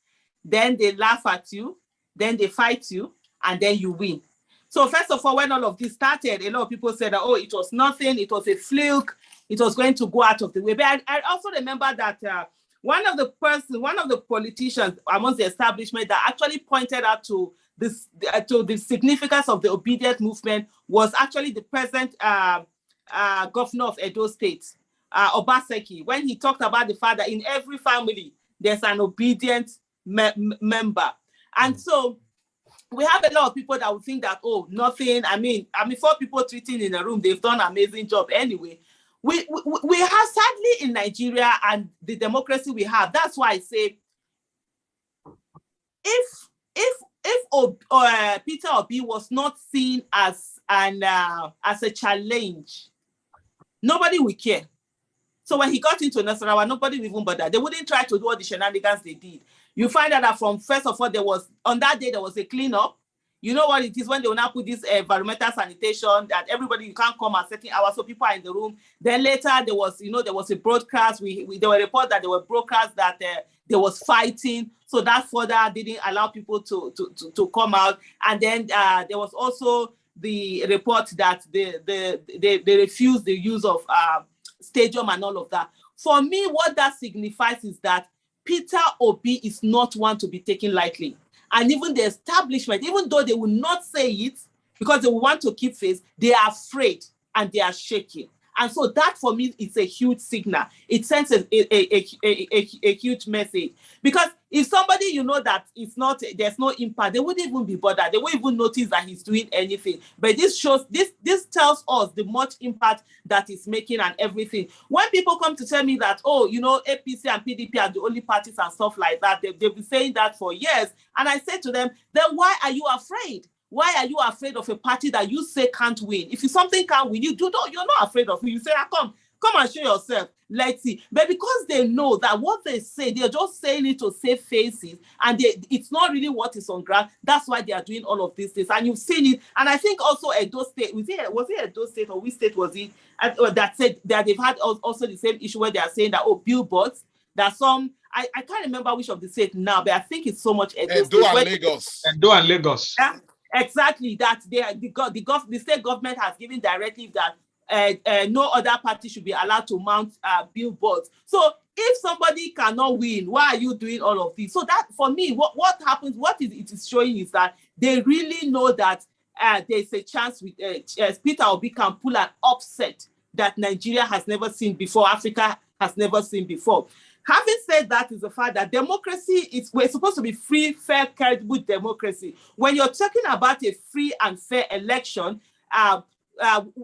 then they laugh at you, then they fight you, and then you win. So first of all, when all of this started, a lot of people said that, oh, it was nothing, it was a fluke, it was going to go out of the way. But I also remember that one of the politicians amongst the establishment that actually pointed out to this to the significance of the obedient movement was actually the present governor of Edo State, Obaseki, when he talked about the fact that in every family there's an obedient member. And so we have a lot of people that would think that, oh, nothing. I mean, 4 people treating in a room, they've done an amazing job anyway. We have, sadly, in Nigeria and the democracy we have, that's why I say, if Peter Obi was not seen as a challenge, nobody would care. So when he got into Nasarawa, nobody would even bother. They wouldn't try to do all the shenanigans they did. You find out that from first of all, on that day there was a cleanup. You know what it is when they will now put this environmental sanitation that everybody, you can't come at certain hours, so people are in the room. Then later there was a broadcast. There were reports that there were broadcasts that there was fighting, so that further didn't allow people to come out. And then there was also the report that they refused the use of stadium and all of that. For me, what that signifies is that Peter Obi is not one to be taken lightly. And even the establishment, even though they will not say it because they will want to keep face, they are afraid and they are shaking. And so that for me is a huge signal. It sends a huge message. Because if somebody you know that it's not, there's no impact, they wouldn't even be bothered. They won't even notice that he's doing anything. But this tells us the much impact that he's making and everything. When people come to tell me that, oh, APC and PDP are the only parties and stuff like that, they've been saying that for years. And I say to them, then why are you afraid? Why are you afraid of a party that you say can't win? If something can't win, you're not afraid of it. You say, come Come and show yourself. Let's see. But because they know that what they say, they're just saying it to save faces, and it's not really what is on ground. That's why they are doing all of these things. And you've seen it. And I think also Edo State, was it Edo State or which state was it, that said that they've had also the same issue where they are saying that, oh, billboards, that some, I can't remember which of the state now, but I think it's so much Edo and Lagos. Edo and Lagos. Yeah, exactly. That the state government has given directive that no other party should be allowed to mount billboards. So if somebody cannot win, why are you doing all of this? So that, for me, what happens, it is showing is that they really know that there's a chance with Peter Obi can pull an upset that Nigeria has never seen before, Africa has never seen before. Having said that, is the fact that democracy we're supposed to be free, fair, credible democracy. When you're talking about a free and fair election,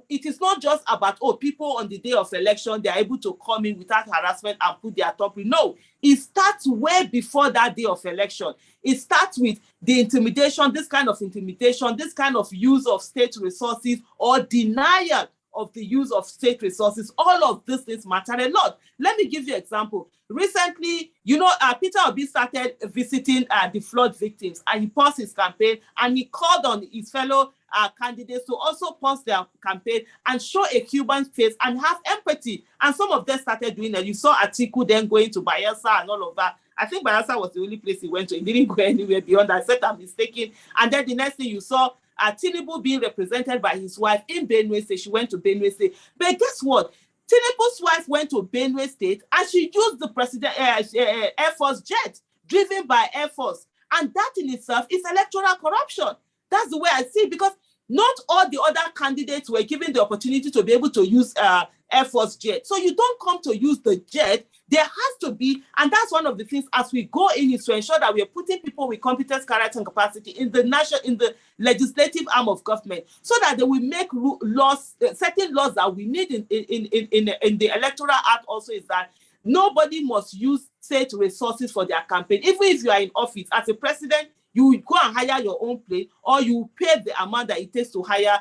it is not just about, oh, people on the day of election, they're able to come in without harassment and put their top in. No, it starts way before that day of election. It starts with the intimidation, this kind of intimidation, this kind of use of state resources or denial of the use of state resources. All of these things matter a lot. Let me give you an example. Recently, Peter Obi started visiting the flood victims, and he paused his campaign, and he called on his fellow candidates to also pause their campaign and show a human face and have empathy. And some of them started doing that. You saw Atiku then going to Bayelsa and all of that. I think Bayelsa was the only place he went to. He didn't go anywhere beyond that, except I'm mistaken. And then the next thing you saw, Tinubu being represented by his wife in Benue State. She went to Benue State. But guess what? Tinubu's wife went to Benue State and she used the president Air Force jet driven by Air Force. And that in itself is electoral corruption. That's the way I see it, because not all the other candidates were given the opportunity to be able to use Air Force jet. So you don't come to use the jet. There has to be, and that's one of the things as we go in, is to ensure that we are putting people with competence, character, and capacity in the legislative arm of government, so that they will make laws, certain laws that we need in the Electoral Act. Also, is that nobody must use state resources for their campaign. Even if you are in office as a president, you go and hire your own plane, or you pay the amount that it takes to hire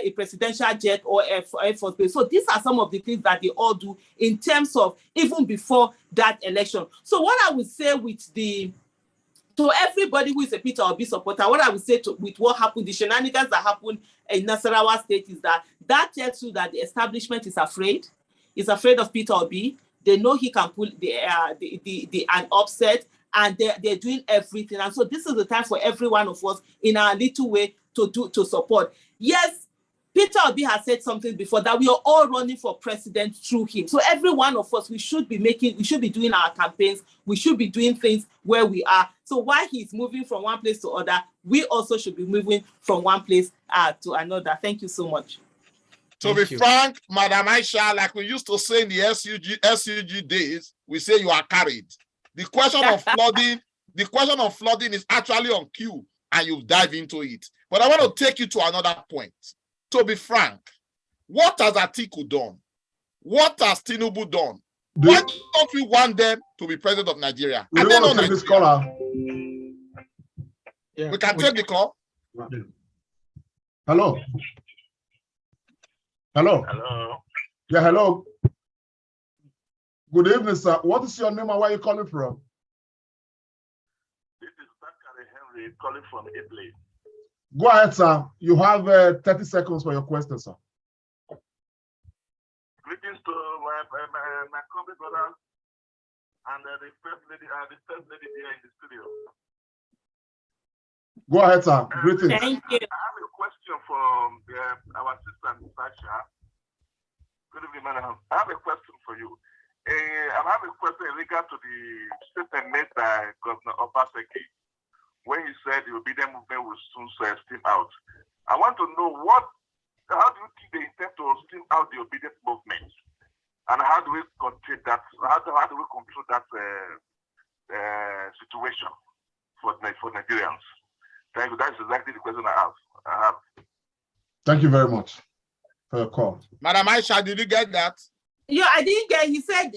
a presidential jet or Air Force plane. So these are some of the things that they all do in terms of even before that election. So what I would say to everybody who is a Peter Obi supporter, what I would say with what happened, the shenanigans that happened in Nasarawa State, is that tells you that the establishment is afraid of Peter Obi. They know he can pull an upset, and they're doing everything. And so this is the time for every one of us in our little way to support. Yes, Peter Obi has said something before, that we are all running for president through him. So every one of us, we should be doing our campaigns. We should be doing things where we are. So while he's moving from one place to other, we also should be moving from one place to another. Thank you so much. To be frank, Madam Aisha, like we used to say in the SUG days, we say you are carried. The question of flooding is actually on cue, and you dive into it. But I want to take you to another point. To be frank, what has Atiku done? What has Tinubu done? Why don't we want them to be president of Nigeria? We want to take this caller. Yeah. We can take the call. Hello. Hello. Hello. Yeah, hello. Good evening, sir. What is your name and where are you calling from? This is Zachary Henry calling from Italy. Go ahead, sir. You have 30 seconds for your question, sir. Greetings to my company brothers and the first lady here in the studio. Go ahead, sir. Greetings. Thank you. I have a question from our sister, Natasha. Good evening, madam. I have a question for you. I have a question in regard to the statement made by Governor Obaseki when he said the obedient movement will soon steam out. I want to know how do you think they intend to steam out the obedient movement, and how do we control that? How do we control that situation for Nigerians? Thank you. That's exactly the question I have. Thank you very much for your call. Madam Aisha, did you get that? Yeah, I didn't get. He said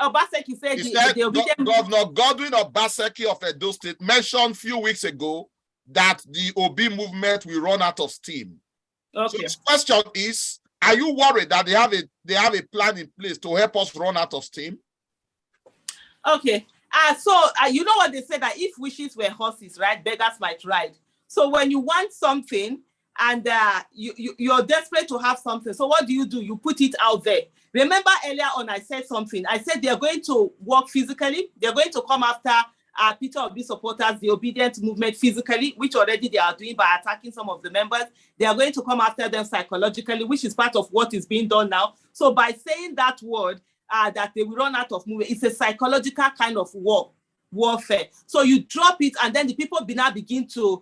Obaseki said the obedient. Governor Godwin Obaseki of Edo State mentioned a few weeks ago that the Obi movement will run out of steam. Okay. So his question is, Are you worried that they have a plan in place to help us run out of steam? Okay. You know what they say, that if wishes were horses, right, beggars might ride. So when you want something and you're desperate to have something, so what do? You put it out there. Remember earlier on I said something. I said they're going to work physically. They're going to come after Peter Obi supporters, the obedient movement, physically, which already they are doing by attacking some of the members. They are going to come after them psychologically, which is part of what is being done now. So by saying that word, that they will run out of movement, it's a psychological kind of warfare. So you drop it, and then the people they now begin to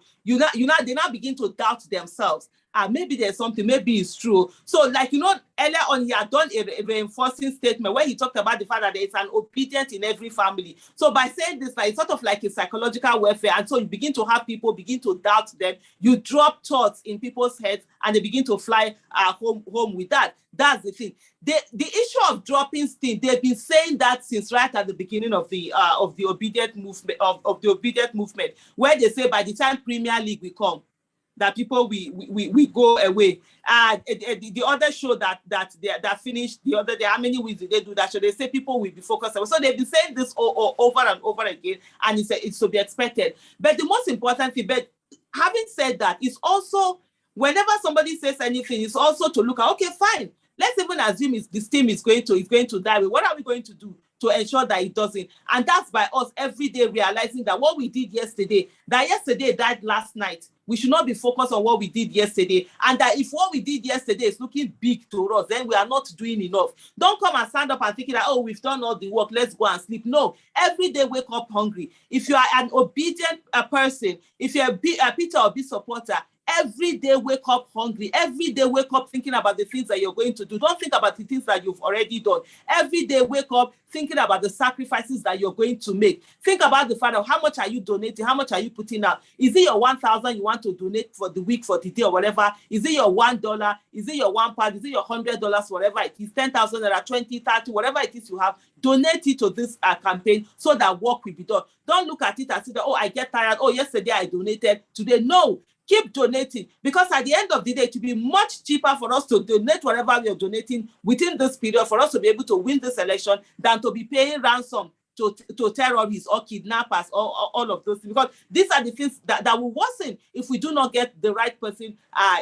doubt themselves. Maybe there's something, maybe it's true. So, like, earlier on, he had done a reinforcing statement where he talked about the fact that there is an obedient in every family. So by saying this, it's sort of like a psychological warfare. And so you begin to have people begin to doubt them. You drop thoughts in people's heads, and they begin to fly home with that. That's the thing. The issue of dropping steam, they've been saying that since right at the beginning of the obedient movement, of the obedient movement, where they say by the time Premier League will come, that people we go away. The other show that finished the other day, how many weeks did they do that show? They say people will be focused. So they've been saying this over and over again, and it's to be expected. But the most important thing, but having said that, it's also, whenever somebody says anything, it's also to look at, okay, fine, let's even assume this team is going to die. What are we going to do to ensure that it doesn't? And that's by us every day realizing that what we did yesterday, that yesterday died last night. We should not be focused on what we did yesterday. And that if what we did yesterday is looking big to us, then we are not doing enough. Don't come and stand up and think that, oh, we've done all the work, let's go and sleep. No, every day wake up hungry. If you are an obedient person, if you're a Peter Obi supporter, every day wake up hungry. Every day wake up thinking about the things that you're going to do. Don't think about the things that you've already done. Every day wake up thinking about the sacrifices that you're going to make. Think about the fact of how much are you donating, how much are you putting out. Is it your 1,000 you want to donate for the week, for the day, or whatever? Is it your $1? Is it your £1? Is it your $100? Whatever it is, 10,000 or 20, 30, whatever it is you have, donate it to this campaign so that work will be done. Don't look at it and say that, oh, I get tired. Oh, yesterday I donated. Today, no. Keep donating, because at the end of the day, it will be much cheaper for us to donate whatever we are donating within this period for us to be able to win this election than to be paying ransom to terrorists or kidnappers or all of those things. Because these are the things that will worsen if we do not get the right person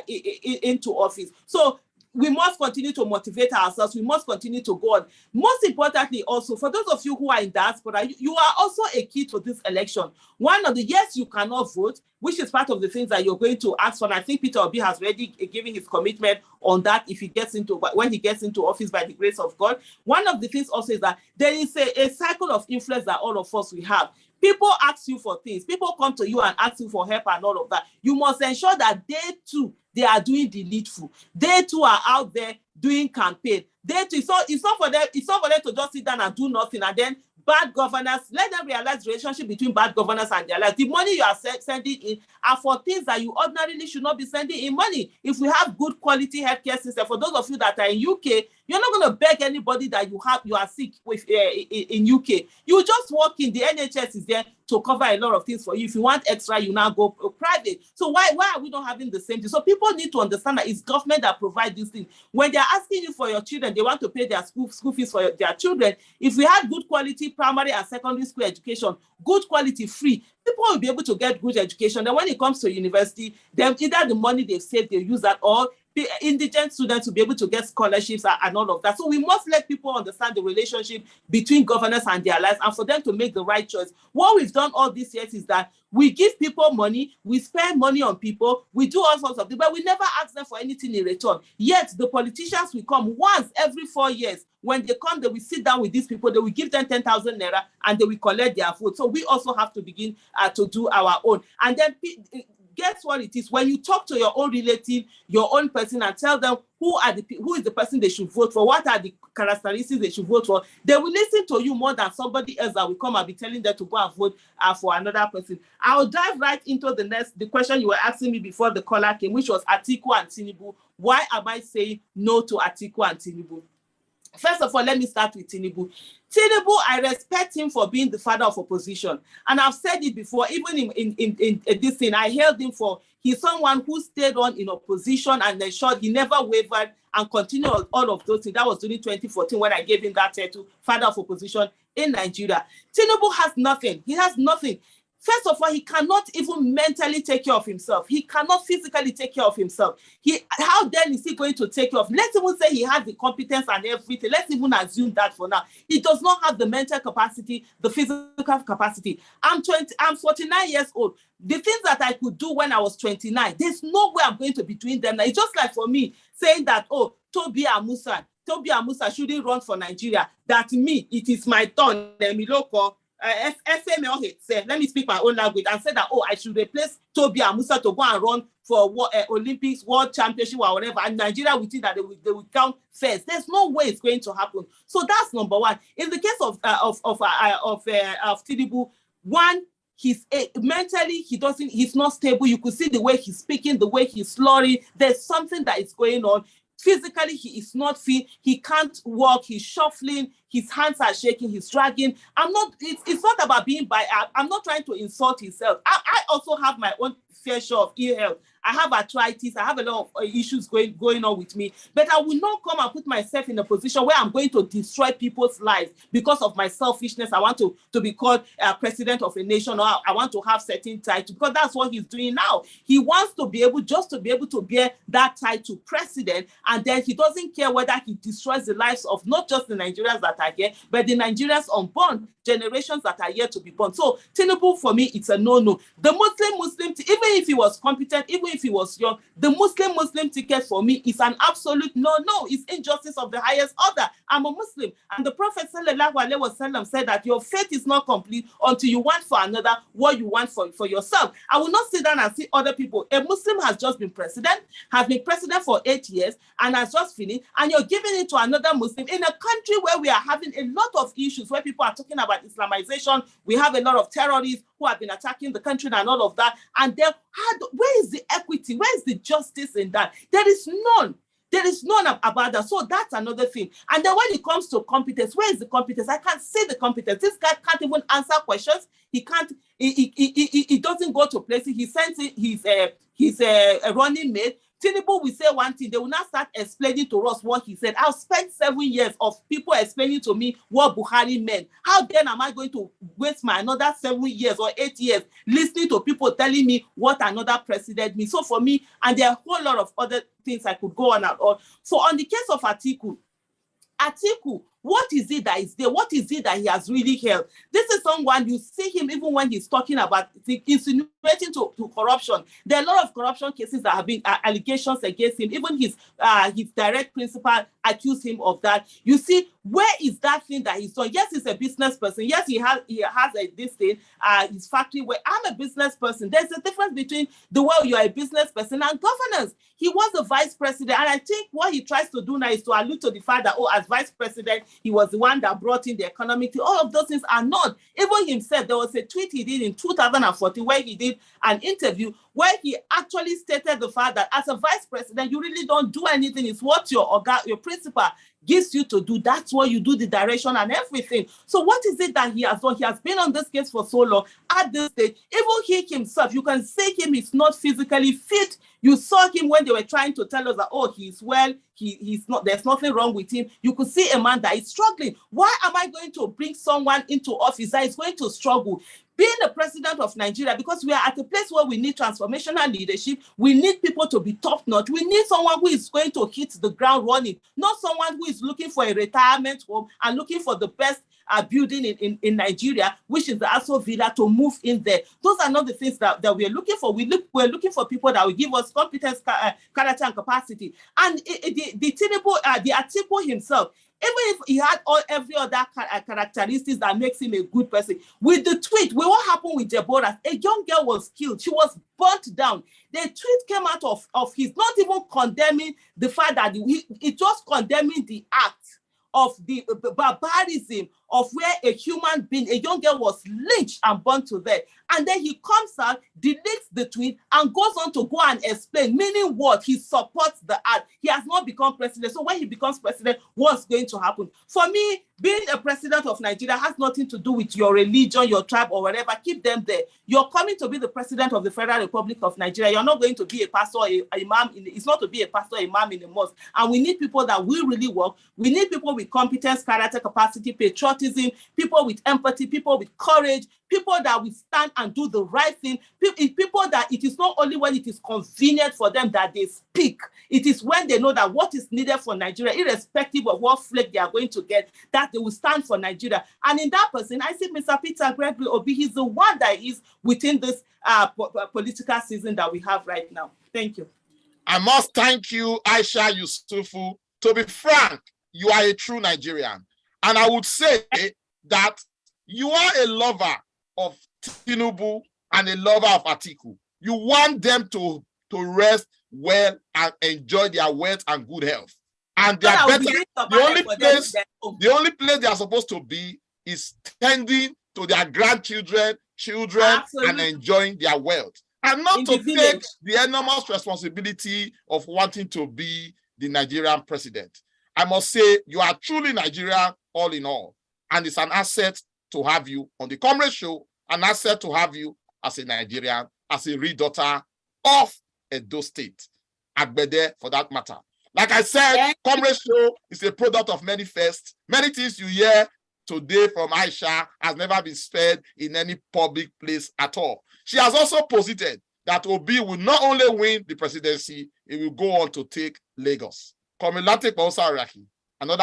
into office. So we must continue to motivate ourselves. We must continue to go on. Most importantly, also, for those of you who are in diaspora, you are also a key to this election. One of the, yes, you cannot vote, which is part of the things that you're going to ask for. And I think Peter Obi has already given his commitment on that when he gets into office by the grace of God. One of the things also is that there is a cycle of influence that all of us we have. People ask you for things. People come to you and ask you for help and all of that. You must ensure that they too, they are doing the needful. They too are out there doing campaign. They too, it's not for them to just sit down and do nothing, and then bad governors, let them realize the relationship between bad governors and their lives. The money you are sending in are for things that you ordinarily should not be sending in money. If we have good quality healthcare system, for those of you that are in UK, you're not going to beg anybody that you are sick with in UK. You just walk in, the NHS is there to cover a lot of things for you. If you want extra, you now go private. So why are we not having the same thing? So people need to understand that it's government that provides these things. When they're asking you for your children, they want to pay their school fees for their children. If we had good quality primary and secondary school education, good quality free, people will be able to get good education. Then when it comes to university, then either the money they've saved, they use that, or the indigent students will be able to get scholarships and all of that. So we must let people understand the relationship between governors and their lives, and for them to make the right choice. What we've done all these years is that we give people money, we spend money on people, we do all sorts of things, but we never ask them for anything in return. Yet the politicians will come once every 4 years. When they come, they will sit down with these people, they will give them 10,000 naira, and they will collect their vote. So we also have to begin to do our own. And then guess what it is? When you talk to your own relative, your own person, and tell them who is the person they should vote for, what are the characteristics they should vote for, they will listen to you more than somebody else that will come and be telling them to go and vote for another person. I'll dive right into the question you were asking me before the caller came, which was Atiku and Tinubu. Why am I saying no to Atiku and Tinubu? First of all, let me start with Tinubu. Tinubu, I respect him for being the father of opposition. And I've said it before, even in this thing, I hailed him for He's someone who stayed on in opposition and ensured he never wavered and continued all of those things. That was during 2014 when I gave him that title, Father of Opposition in Nigeria. Tinubu has nothing. He has nothing. First of all, he cannot even mentally take care of himself. He cannot physically take care of himself. How then is he going to take care of? Let's even say he has the competence and everything. Let's even assume that for now. He does not have the mental capacity, the physical capacity. I'm 49 years old. The things that I could do when I was 29, there's no way I'm going to be doing them now. It's just like for me saying that, oh, Tobi Amusa shouldn't run for Nigeria. That me, it is my turn. Let me speak my own language and say that, oh, I should replace Tobi Amusa to go and run for Olympics, World Championship, or whatever. And Nigeria will think that they will count first. There's no way it's going to happen. So that's number one. In the case of Tinubu, one, he's mentally, he's not stable. You could see the way he's speaking, the way he's slurring. There's something that is going on. Physically, he is not fit. He can't walk. He's shuffling. His hands are shaking. He's dragging. It's not about being by. I'm not trying to insult himself. I also have my own fair share of ill health. I have arthritis. I have a lot of issues going on with me. But I will not come and put myself in a position where I'm going to destroy people's lives because of my selfishness. I want to be called president of a nation, or I want to have certain title, because that's what he's doing now. He wants to be able to bear that title, president, and then he doesn't care whether he destroys the lives of not just the Nigerians that are here, but the Nigerians unborn, generations that are yet to be born. So Tinubu, for me, it's a no-no. The Muslim, even if he was competent, even if he was young, the Muslim ticket for me is an absolute no-no. It's injustice of the highest order. I'm a Muslim, and the Prophet ﷺ said that your faith is not complete until you want for another what you want for yourself. I will not sit down and see other people. A Muslim has just been president for 8 years, and has just finished, and you're giving it to another Muslim in a country where we are having a lot of issues, where people are talking about Islamization. We have a lot of terrorists who have been attacking the country and all of that. And then, where is the equity? Where is the justice in that? There is none. There is none about that. So that's another thing. And then when it comes to competence, where is the competence? I can't see the competence. This guy can't even answer questions. He can't. He doesn't go to places. He sends his running mate. Tinubu will say one thing, they will not start explaining to us what he said. I've spent 7 years of people explaining to me what Buhari meant. How then am I going to waste my another 7 years or 8 years listening to people telling me what another president means? So for me, and there are a whole lot of other things I could go on and on. So on the case of Atiku, what is it that is there? What is it that he has really held? This is someone, you see him even when he's talking about insinuating to corruption. There are a lot of corruption cases that have been allegations against him. Even his direct principal accused him of that. You see, where is that thing that he's done? Yes, he's a business person. Yes, he has this thing, his factory where I'm a business person. There's a difference between the way you're a business person and governance. He was the vice president, and I think what he tries to do now is to allude to the fact that, as vice president, he was the one that brought in the economy. All of those things are not. Even himself, there was a tweet he did in 2014 where he did an interview where he actually stated the fact that as a vice president, you really don't do anything. It's what your principal gives you to do. That's what you do, the direction and everything. So what is it that he has done? He has been on this case for so long. At this stage, even he himself, you can say him is not physically fit. You saw him when they were trying to tell us that, he's well, he's not, there's nothing wrong with him. You could see a man that is struggling. Why am I going to bring someone into office that is going to struggle? Being the president of Nigeria, because we are at a place where we need transformational leadership, we need people to be top-notch. We need someone who is going to hit the ground running, not someone who is looking for a retirement home and looking for the best building in Nigeria, which is the Aso Villa, to move in there. Those are not the things that we're looking for. We're looking for people that will give us competence, character, and capacity. And the Atiku himself, even if he had every other characteristics that makes him a good person, with the tweet, what happened with Deborah? A young girl was killed. She was burnt down. The tweet came out of his, not even condemning the fact that it was condemning the act of the barbarism of where a human being, a young girl, was lynched and burnt to death. And then he comes out, deletes the tweet, and goes on to go and explain, meaning what? He supports the act. He has not become president. So when he becomes president, what's going to happen? For me, Being a president of Nigeria has nothing to do with your religion, your tribe, or whatever. Keep them there. You're coming to be the president of the Federal Republic of Nigeria. You're not going to be a pastor, a imam. It's not to be a pastor, imam in a mosque. And we need people that will really work. We need people with competence, character, capacity, patriotism, people with empathy, people with courage, people that will stand and do the right thing. People that it is not only when it is convenient for them that they speak. It is when they know that what is needed for Nigeria, irrespective of what flag they are going to get, that they will stand for Nigeria. And in that person, I see Mr. Peter Gregory Obi. He's the one that is within this political season that we have right now. Thank you. I must thank you, AISHA YESUFU. To be frank, you are a true Nigerian. And I would say that you are a lover of Tinubu and a lover of Atiku. You want them to rest well and enjoy their wealth and good health. And they are better. The only place they are supposed to be is tending to their grandchildren, children, and enjoying their wealth. And not to take the enormous responsibility of wanting to be the Nigerian president. I must say, you are truly Nigerian all in all. And it's an asset to have you on the Comrade Show, an asset to have you as a Nigerian, as a real daughter of Edo State, Agbede for that matter. Like I said, Comrade Show is a product of many firsts. Many things you hear today from AISHA has never been said in any public place at all. She has also posited that Obi will not only win the presidency, he will go on to take Lagos. Another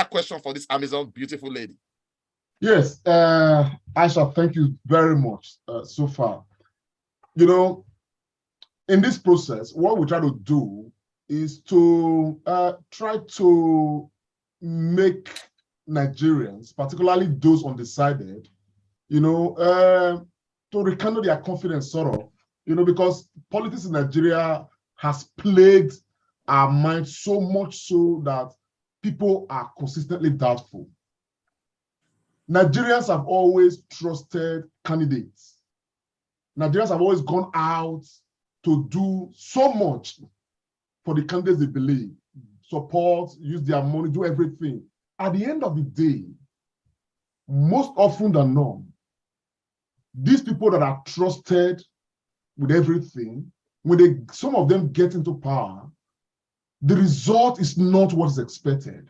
question for this Amazon beautiful lady. Yes, AISHA, thank you very much so far. You know, in this process, what we try to do is to try to make Nigerians, particularly those undecided, you know, to rekindle their confidence, sort of, you know, because politics in Nigeria has plagued our minds so much so that people are consistently doubtful. Nigerians have always trusted candidates. Nigerians have always gone out to do so much for the candidates they believe, support, use their money, do everything. At the end of the day, most often than not, these people that are trusted with everything, when some of them get into power, the result is not what is expected.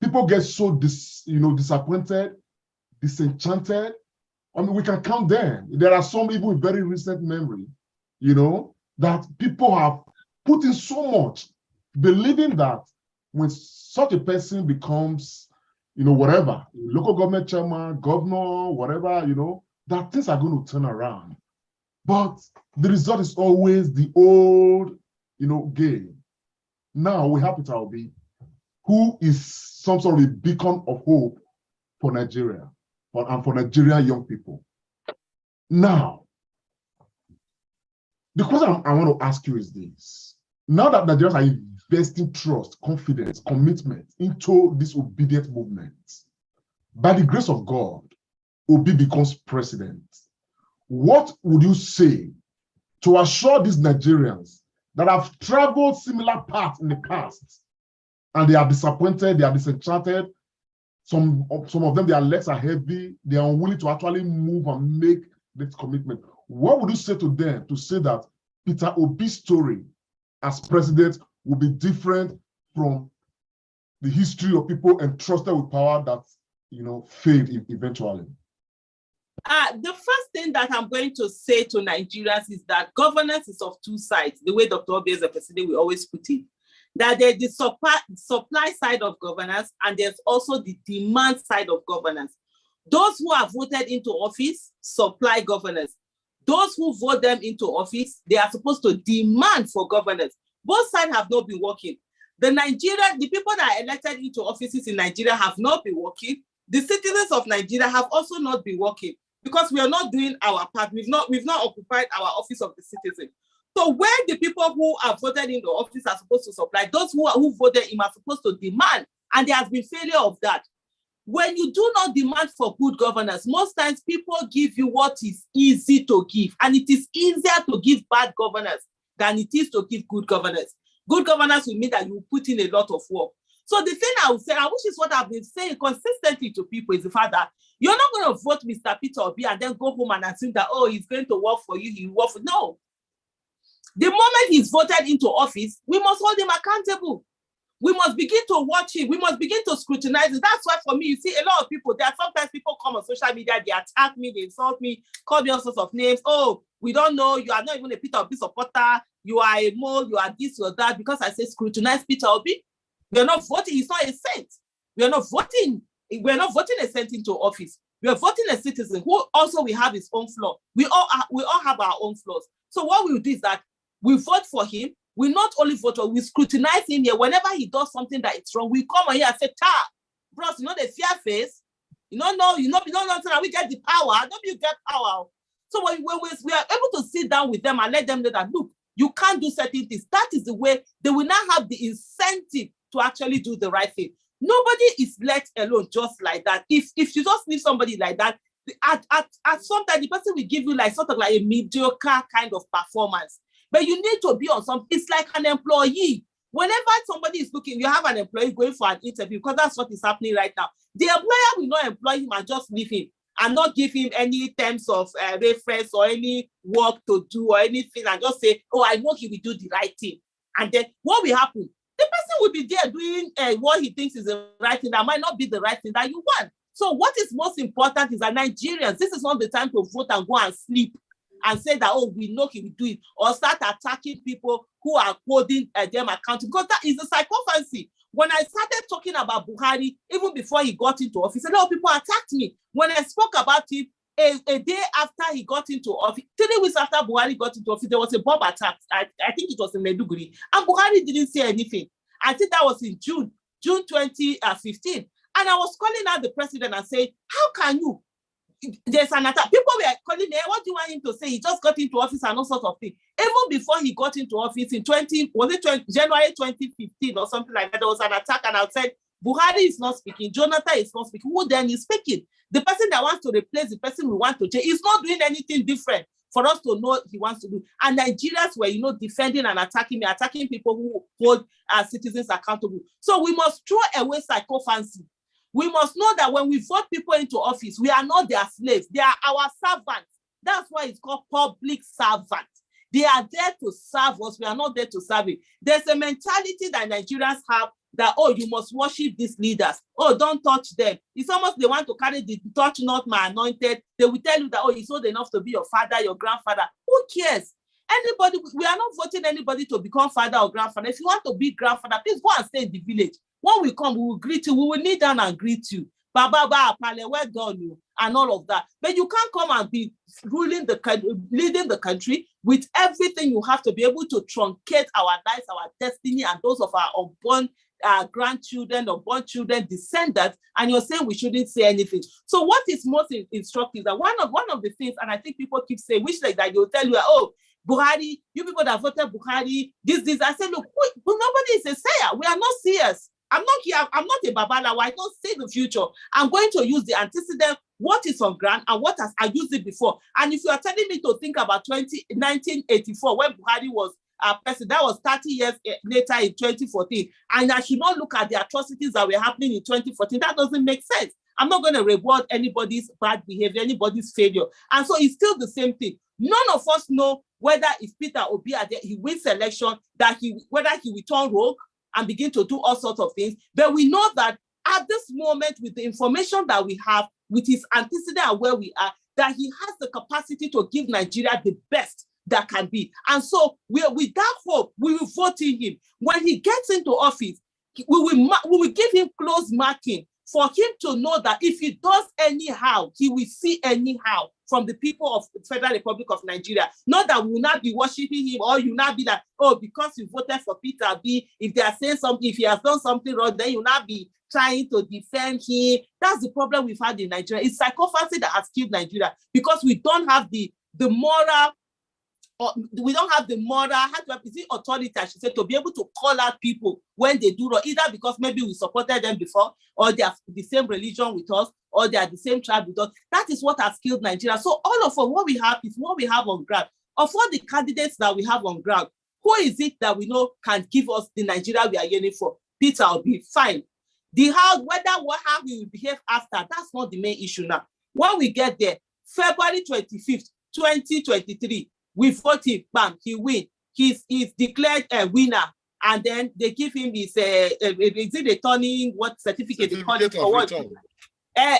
People get so disappointed, disenchanted. I mean, we can count them. There are some even with very recent memory, you know, that people have put in so much, believing that when such a person becomes, you know, whatever, local government chairman, governor, whatever, you know, that things are going to turn around. But the result is always the old, you know, game. Now we have Peter Obi, who is some sort of a beacon of hope for Nigeria and for Nigerian young people. Now, the question I want to ask you is this. Now that Nigerians are investing trust, confidence, commitment into this obedient movement, by the grace of God, Obi becomes president. What would you say to assure these Nigerians that have traveled similar paths in the past and they are disappointed, they are disenchanted, some of them, their legs are heavy, they are unwilling to actually move and make this commitment? What would you say to them to say that Peter Obi's story as president will be different from the history of people entrusted with power that, you know, failed eventually? The first thing that I'm going to say to Nigerians is that governance is of two sides, the way Dr. Obi as the president will always put it. That there's the supply side of governance and there's also the demand side of governance. Those who are voted into office supply governance. Those who vote them into office, they are supposed to demand for governance. Both sides have not been working. The people that are elected into offices in Nigeria have not been working. The citizens of Nigeria have also not been working because we are not doing our part. We've not occupied our office of the citizen. So when the people who are voted into office are supposed to supply, those who voted him are supposed to demand, and there has been failure of that. When you do not demand for good governance, most times people give you what is easy to give, and it is easier to give bad governance than it is to give good governance. Good governance will mean that you put in a lot of work. So the thing I would say, which is what I've been saying consistently to people, is the fact that you're not going to vote Mr. Peter Obi and then go home and assume that, oh, he's going to work for you, he will work for. No. The moment he's voted into office, we must hold him accountable. We must begin to watch him. We must begin to scrutinize it. That's why, for me, you see a lot of people, there are sometimes people come on social media, they attack me, they insult me, call me all sorts of names. Oh, we don't know, you are not even a Peter Obi supporter, you are a mole, you are this, you are that, because I say scrutinize Peter Obi. We are not voting, he's not a saint. We are not voting a saint into office. We are voting a citizen who also will have his own flaw. We all have our own flaws. So what we do is that we vote for him. We not only vote, we scrutinize him here. Whenever he does something that is wrong, we come on here and say, bros, you know the fear face. You don't know that we get the power. Don't you get power? So when we are able to sit down with them and let them know that, look, you can't do certain things. That is the way they will now have the incentive to actually do the right thing. Nobody is let alone just like that. If you just need somebody like that, at some time, the person will give you like sort of like a mediocre kind of performance. But you need to be on something. It's like an employee. Whenever somebody is looking, you have an employee going for an interview, because that's what is happening right now. The employer will not employ him and just leave him and not give him any terms of reference or any work to do or anything, and just say, oh, I know he will do the right thing. And then what will happen? The person will be there doing what he thinks is the right thing that might not be the right thing that you want. So what is most important is that Nigerians, this is not the time to vote and go and sleep and say that, oh, we know he will do it, or start attacking people who are holding them accountable, because that is a psychophancy. When I started talking about Buhari, even before he got into office, a lot of people attacked me. When I spoke about him, a day after he got into office, 3 weeks after Buhari got into office, there was a bomb attack. I think it was in Maiduguri, and Buhari didn't say anything. I think that was in June 2015. And I was calling out the president and saying, how can you? There's an attack. People were calling me, what do you want him to say? He just got into office and all sorts of things. Even before he got into office in January 2015 or something like that, there was an attack, and I said, Buhari is not speaking, Jonathan is not speaking. Who then is speaking? The person that wants to replace the person we want to change is not doing anything different for us to know he wants to do. And Nigerians were, defending and attacking people who hold citizens accountable. So we must throw away psychophancy. We must know that when we vote people into office, we are not their slaves. They are our servants. That's why it's called public servants. They are there to serve us. We are not there to serve it. There's a mentality that Nigerians have that, oh, you must worship these leaders. Oh, don't touch them. It's almost they want to carry the touch not my anointed. They will tell you that, oh, he's old enough to be your father, your grandfather. Who cares? Anybody, we are not voting anybody to become father or grandfather. If you want to be grandfather, please go and stay in the village. When we come, we will greet you. We will kneel down and greet you. Baba, well done, you, and all of that. But you can't come and be leading the country with everything you have to be able to truncate our lives, our destiny, and those of our unborn grandchildren, unborn children, descendants, and you're saying we shouldn't say anything. So what is most instructive is that one of the things, and I think people keep saying, which like that they'll tell you, oh, Buhari, you people that voted Buhari, this. I said, look, nobody is a sayer. We are not seers. I'm not here. I'm not a babalawo. I don't see the future. I'm going to use the antecedent, what is on ground, and what has I used it before. And if you are telling me to think about 1984, when Buhari was president, that was 30 years later in 2014, and I should not look at the atrocities that were happening in 2014. That doesn't make sense. I'm not going to reward anybody's bad behavior, anybody's failure. And so it's still the same thing. None of us know whether if Peter Obi he wins election, whether he will turn rogue and begin to do all sorts of things. But we know that at this moment, with the information that we have, with his antecedent and where we are, that he has the capacity to give Nigeria the best that can be. And so with that hope, we will vote in him. When he gets into office, we will give him close marking for him to know that if he does anyhow, he will see anyhow from the people of the Federal Republic of Nigeria. Not that we will not be worshiping him, or you will not be like, oh, because you voted for Peter B, if they are saying something, if he has done something wrong, then you will not be trying to defend him. That's the problem we've had in Nigeria. It's psychophancy that has killed Nigeria, because we don't have the moral, we don't have the moral, authority, I should say, to be able to call out people when they do wrong, either because maybe we supported them before, or they are the same religion with us, or they are the same tribe with us. That is what has killed Nigeria. So all of us, what we have is what we have on ground. Of all the candidates that we have on ground, who is it that we know can give us the Nigeria we are yearning for? Peter will be fine. The how he will behave after, that's not the main issue now. When we get there, February 25th, 2023, we vote him, bam, he win. He's declared a winner, and then they give him his returning what certificate? Certificate of return.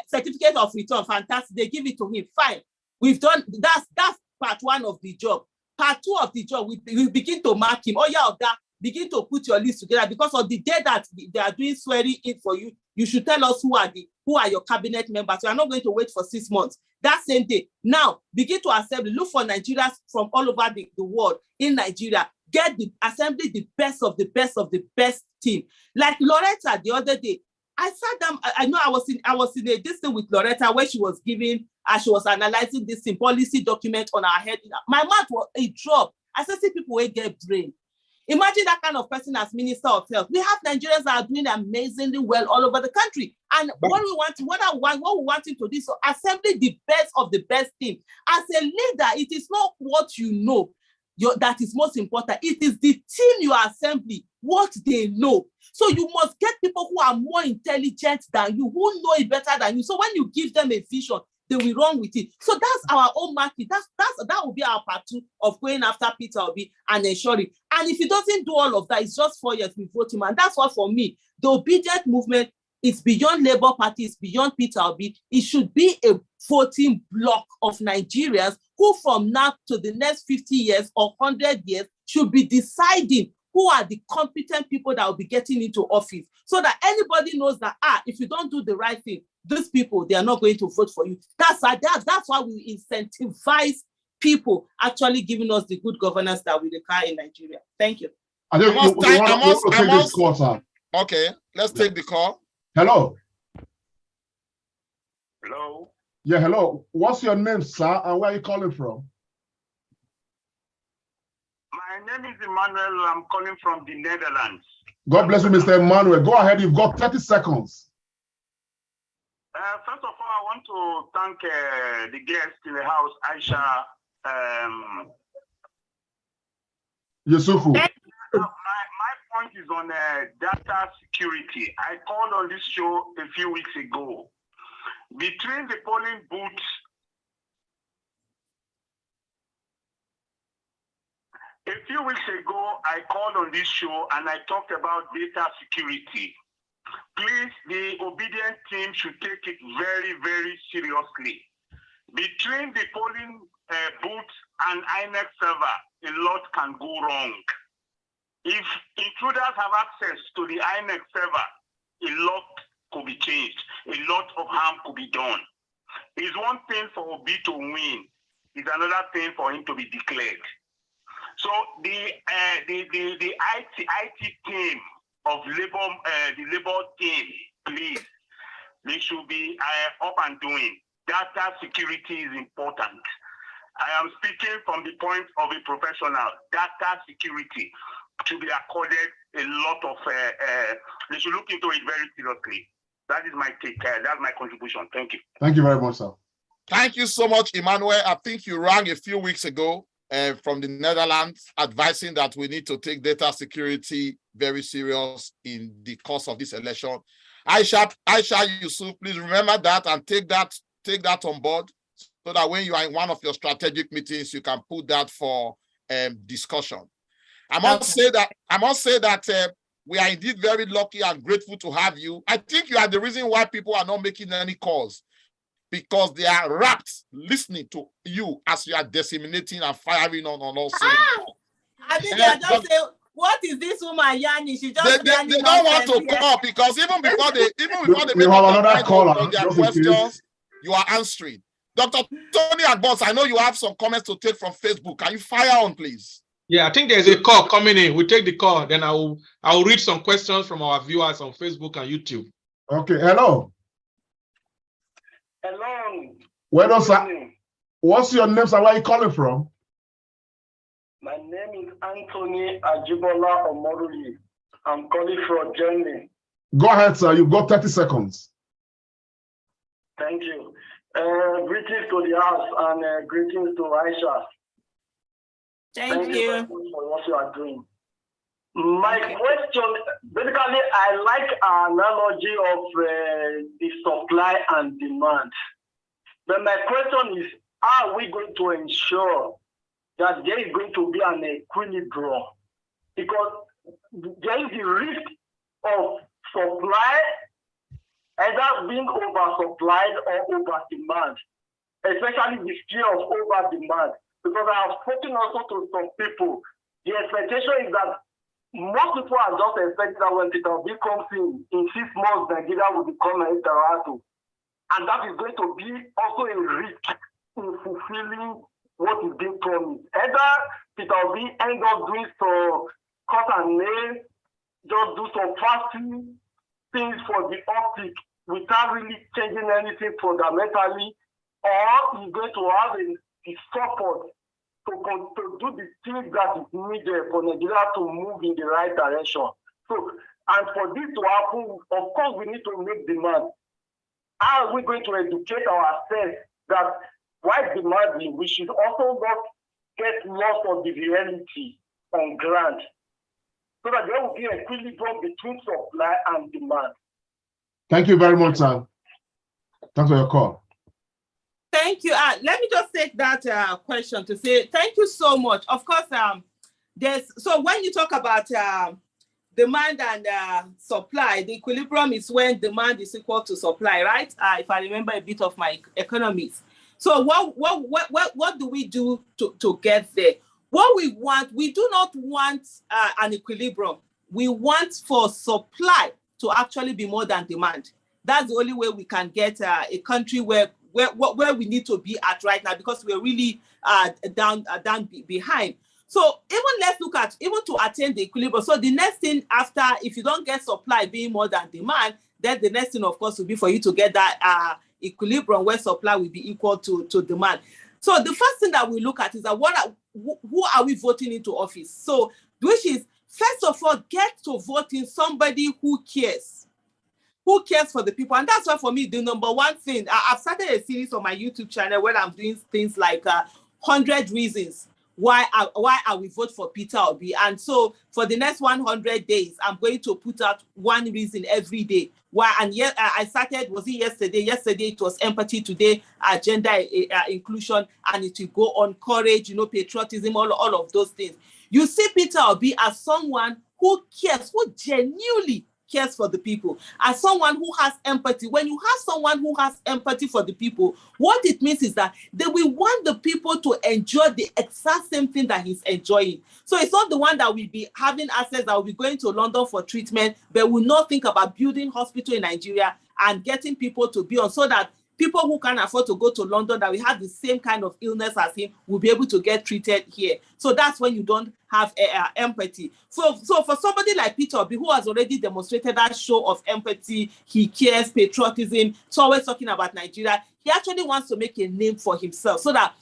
Certificate of return, fantastic. They give it to him, fine. We've done that's part one of the job. Part two of the job, we begin to mark him. Oh yeah, of that. Begin to put your list together, because on the day that they are doing swearing in for you, you should tell us who are your cabinet members. We are not going to wait for 6 months. That same day. Now, begin to assemble. Look for Nigerians from all over the world in Nigeria. Get the assembly, the best of the best of the best team. Like Loretta the other day, I sat down. I know I was in a distance with Loretta where she was analyzing this policy document on our head. My mouth was a drop. I said, see, people will get brain. Imagine that kind of person as Minister of Health. We have Nigerians that are doing amazingly well all over the country. And what we want him to do, so assembly the best of the best team. As a leader, it is not what you know that is most important. It is the team you are assembling, what they know. So you must get people who are more intelligent than you, who know it better than you. So when you give them a vision, they will run with it. So that's our own market. That will be our part two of going after Peter Obi and ensuring. And if he doesn't do all of that, it's just 4 years we vote him. And that's what, for me, the obedient movement is beyond Labour Party, it's beyond Peter Obi. It should be a voting block of Nigerians who from now to the next 50 years or 100 years should be deciding who are the competent people that will be getting into office, so that anybody knows that, if you don't do the right thing, these people, they are not going to vote for you. That's why we incentivize people actually giving us the good governance that we require in Nigeria. Thank you. Okay, let's take the call. Hello. Hello. Yeah, hello. What's your name, sir, and where are you calling from? My name is Emmanuel. I'm calling from the Netherlands. God bless you, Mr. Emmanuel. Go ahead. You've got 30 seconds. First of all, I want to thank the guest in the house, AISHA Yesufu. My point is on data security. I called on this show a few weeks ago. Between the polling booths, a few weeks ago, I called on this show and I talked about data security. Please, the obedient team should take it very, very seriously. Between the polling booth and INEC server, a lot can go wrong. If intruders have access to the INEC server, a lot could be changed. A lot of harm could be done. It's one thing for Obi to win. It's another thing for him to be declared. So the IT team of Labour, the Labour team, please, they should be up and doing. Data security is important. I am speaking from the point of a professional. Data security should be accorded a lot of, they should look into it very seriously. That is my take. That's my contribution. Thank you. Thank you very much, sir. Thank you so much, Emmanuel. I think you rang a few weeks ago from the Netherlands, advising that we need to take data security very serious in the course of this election. AISHA Yusuf, please remember that and take that on board, so that when you are in one of your strategic meetings, you can put that for discussion. I must say that we are indeed very lucky and grateful to have you. I think you are the reason why people are not making any calls, because they are rapt listening to you as you are disseminating and firing on all sides. I think they are just saying, what is this woman yarning? She just they don't want to call, because even before they we have another caller on their questions, you are answering. Dr. Tony Agbons, I know you have some comments to take from Facebook. Can you fire on, please? Yeah, I think there's a call coming in. We'll take the call, then I'll read some questions from our viewers on Facebook and YouTube. Okay, hello. Hello. Where does what's your name, sir? Where are you calling from? My name is Anthony Ajibola Omoruli. I'm calling from Germany. Go ahead, sir. You've got 30 seconds. Thank you. Greetings to the house and greetings to AISHA. Thank you for what you are doing. My question, Basically, I like our analogy of the supply and demand. But my question is, how are we going to ensure that there is going to be an equilibrium? Because there is the risk of supply either being oversupplied or over demand, especially the fear of over demand. Because I have spoken also to some people, the expectation is that most people are just expecting that when Peter Obi comes in 6 months, Nigeria will become an Electoral. And that is going to be also a risk in fulfilling what is being promised. Either Peter Obi ends up doing some cut and nail, just do some fasting things for the optic without really changing anything fundamentally, or he's going to have the support to do the things that is needed for Nigeria to move in the right direction. So, and for this to happen, of course, we need to make demand. How are we going to educate ourselves that while demanding, we should also not get lost of the reality on ground, so that there will be an equilibrium between supply and demand. Thank you very much, sir. Thanks for your call. Thank you. Let me just take that question to say thank you so much. Of course, so when you talk about demand and supply, the equilibrium is when demand is equal to supply, right? If I remember a bit of my economics. So what do we do to get there? What we want, we do not want an equilibrium. We want for supply to actually be more than demand. That's the only way we can get a country where we need to be at right now, because we're really down behind. So let's look at even to attain the equilibrium. So the next thing after, if you don't get supply being more than demand, then the next thing, of course, will be for you to get that equilibrium where supply will be equal to demand. So the first thing that we look at is that who are we voting into office? So which is, first of all, get to vote in somebody who cares. Who cares for the people? And that's why for me, the number one thing, I've started a series on my YouTube channel where I'm doing things like 100 reasons why I will vote for Peter Obi. And so for the next 100 days, I'm going to put out one reason every day. Why? And yet I started, was it yesterday? Yesterday it was empathy, today gender inclusion, and it will go on courage, patriotism, all of those things. You see Peter Obi as someone who cares, who genuinely cares for the people, as someone who has empathy. When you have someone who has empathy for the people, what it means is that they will want the people to enjoy the exact same thing that he's enjoying. So it's not the one that will be having access, that will be going to London for treatment, but will not think about building hospital in Nigeria and getting people to be on, so that people who can afford to go to London, that we have the same kind of illness as him, will be able to get treated here. So that's when you don't have empathy. So for somebody like Peter Obi, who has already demonstrated that show of empathy, he cares, patriotism, so always talking about Nigeria, he actually wants to make a name for himself, so that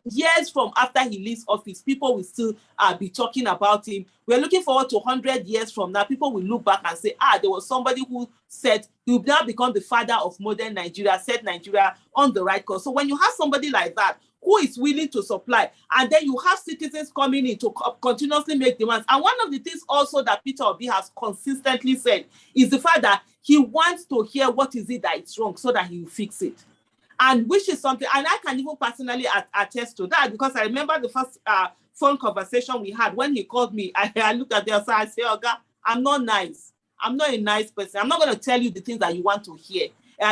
years from after he leaves office, people will still be talking about him. We're looking forward to 100 years from now. People will look back and say, there was somebody who said he will now become the father of modern Nigeria, set Nigeria on the right course. So when you have somebody like that who is willing to supply, and then you have citizens coming in to continuously make demands. And one of the things also that Peter Obi has consistently said is the fact that he wants to hear what is it that is wrong, so that he will fix it. And which is something, and I can even personally attest to that, because I remember the first phone conversation we had when he called me. I looked at the other side, I said, Oga, I'm not nice. I'm not a nice person. I'm not going to tell you the things that you want to hear.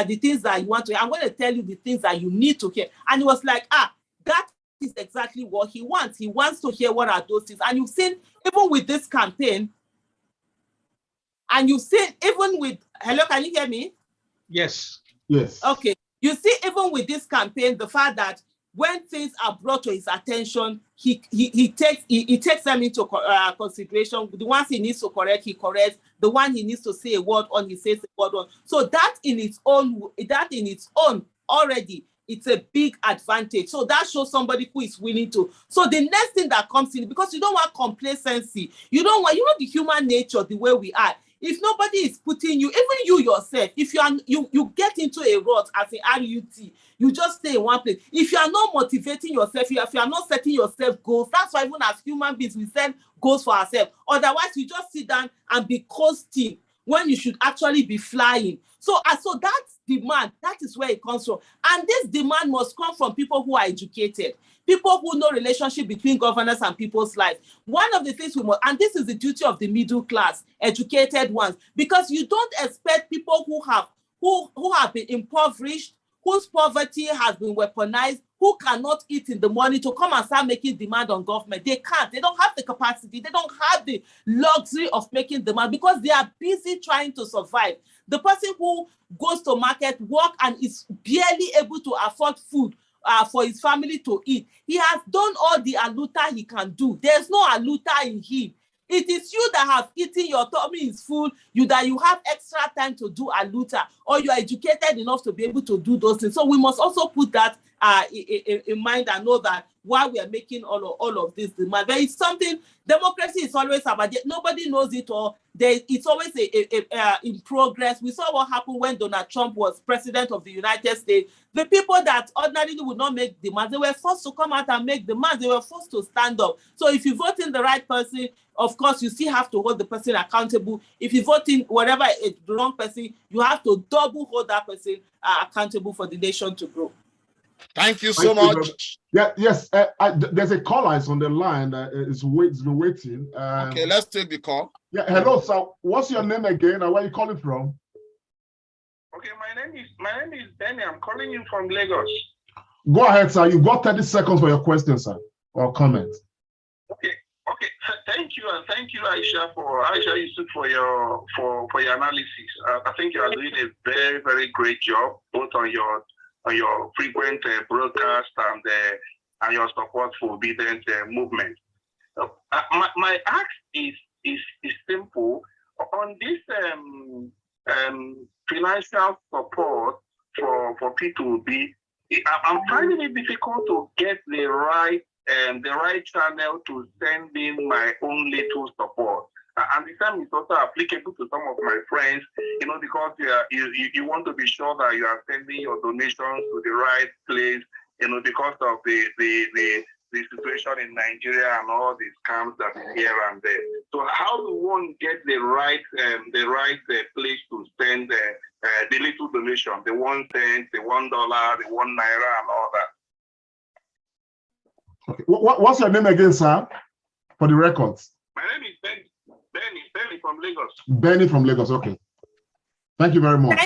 The things that you want to hear. I'm going to tell you the things that you need to hear. And he was like, that is exactly what he wants. He wants to hear what are those things. And you've seen, even with this campaign, and you've seen, even with, hello, can you hear me? Yes. Yes. Okay. You see, even with this campaign, the fact that when things are brought to his attention, he takes them into consideration. The ones he needs to correct, he corrects. The one he needs to say a word on, he says a word on. So that in its own already, it's a big advantage. So that shows somebody who is willing to. So the next thing that comes in, because you don't want complacency, you don't want, the human nature, the way we are, if nobody is putting you, even you yourself, if you get into a rut as a RUT, you just stay in one place. If you are not motivating yourself, if you are not setting yourself goals, that's why even as human beings, we set goals for ourselves. Otherwise, you just sit down and be coasting when you should actually be flying. So that's demand. That is where it comes from. And this demand must come from people who are educated, people who know relationship between governance and people's lives. One of the things we must, and this is the duty of the middle class, educated ones, because you don't expect people who have been impoverished, whose poverty has been weaponized, who cannot eat in the morning, to come and start making demand on government. They can't. They don't have the capacity. They don't have the luxury of making demand because they are busy trying to survive. The person who goes to market, work, and is barely able to afford food for his family to eat, he has done all the aluta he can do. There's no aluta in him. It is you that have eaten, your tummy is full, that you have extra time to do aluta, or you are educated enough to be able to do those things. So we must also put that in mind and know that why we are making all of this demand. There is something, democracy is always about, nobody knows it all. It's always in progress. We saw what happened when Donald Trump was president of the United States. The people that ordinarily would not make demands, they were forced to come out and make demands. They were forced to stand up. So if you vote in the right person, of course, you still have to hold the person accountable. If you vote in whatever the wrong person, you have to double hold that person accountable for the nation to grow. Thank you so much. Yes, there's a caller is on the line. It's been waiting. Okay, let's take the call. Yeah, hello, sir. What's your name again, and where are you calling from? Okay, my name is Benny. I'm calling you from Lagos. Go ahead, sir. You've got 30 seconds for your question, sir, or comment. Okay. Thank you, and thank you, AISHA Yesufu, for your analysis. I think you are doing a very, very great job, both on your frequent broadcast and your support for obedient movement. My ask is simple. On this financial support for P2B, I'm finding it difficult to get the right channel to send in my own little support. And the same is also applicable to some of my friends, because you want to be sure that you are sending your donations to the right place, because of the situation in Nigeria and all the scams that is here and there. So how do one get the right place to send the little donation, the 1 cent, the $1, the 1 naira, and all that? Okay. What's your name again, sir? For the records. My name is Benny from Lagos. Benny from Lagos. Okay. Thank you very much.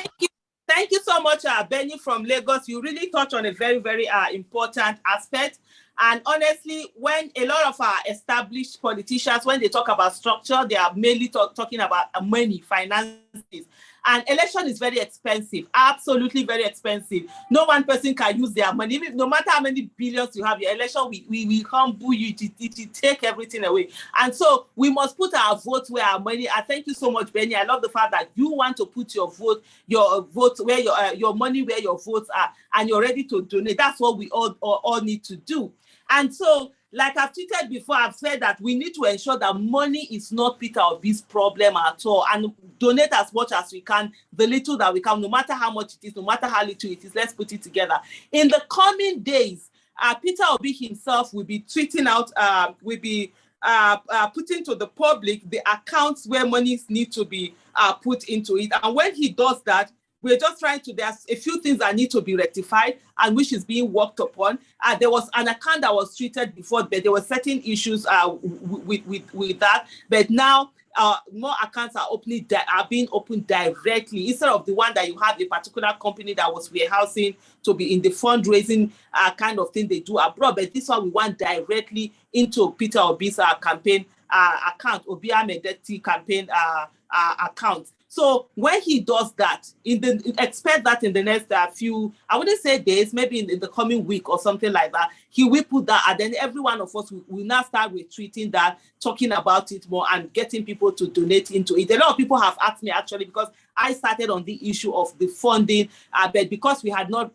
Thank you so much, Benny from Lagos. You really touched on a very, very important aspect. And honestly, when a lot of our established politicians, when they talk about structure, they are mainly talking about money, finances. And election is very expensive, absolutely very expensive. No one person can use their money. No matter how many billions you have, your election, we humble you, it take everything away. And so we must put our votes where our money. I thank you so much, Benny. I love the fact that you want to put your vote where your money, where your votes are, and you're ready to donate. That's what we all need to do. And so, like I've tweeted before, I've said that we need to ensure that money is not Peter Obi's problem at all, and donate as much as we can, the little that we can, no matter how much it is, no matter how little it is, let's put it together. In the coming days, Peter Obi himself will be tweeting out, putting to the public the accounts where monies need to be put into it. And when he does that, we're just trying to, there's a few things that need to be rectified and which is being worked upon. There was an account that was treated before, but there were certain issues with that. But now more accounts are being opened directly, instead of the one that you have a particular company that was warehousing to be in the fundraising kind of thing they do abroad. But this one we want directly into Peter Obi's campaign account, Obi Amedeti campaign account. So when he does that, expect that in the next few, I wouldn't say days, maybe in the coming week or something like that, he will put that, and then every one of us will now start retweeting that, talking about it more, and getting people to donate into it. A lot of people have asked me, actually, because I started on the issue of the funding, but because we had not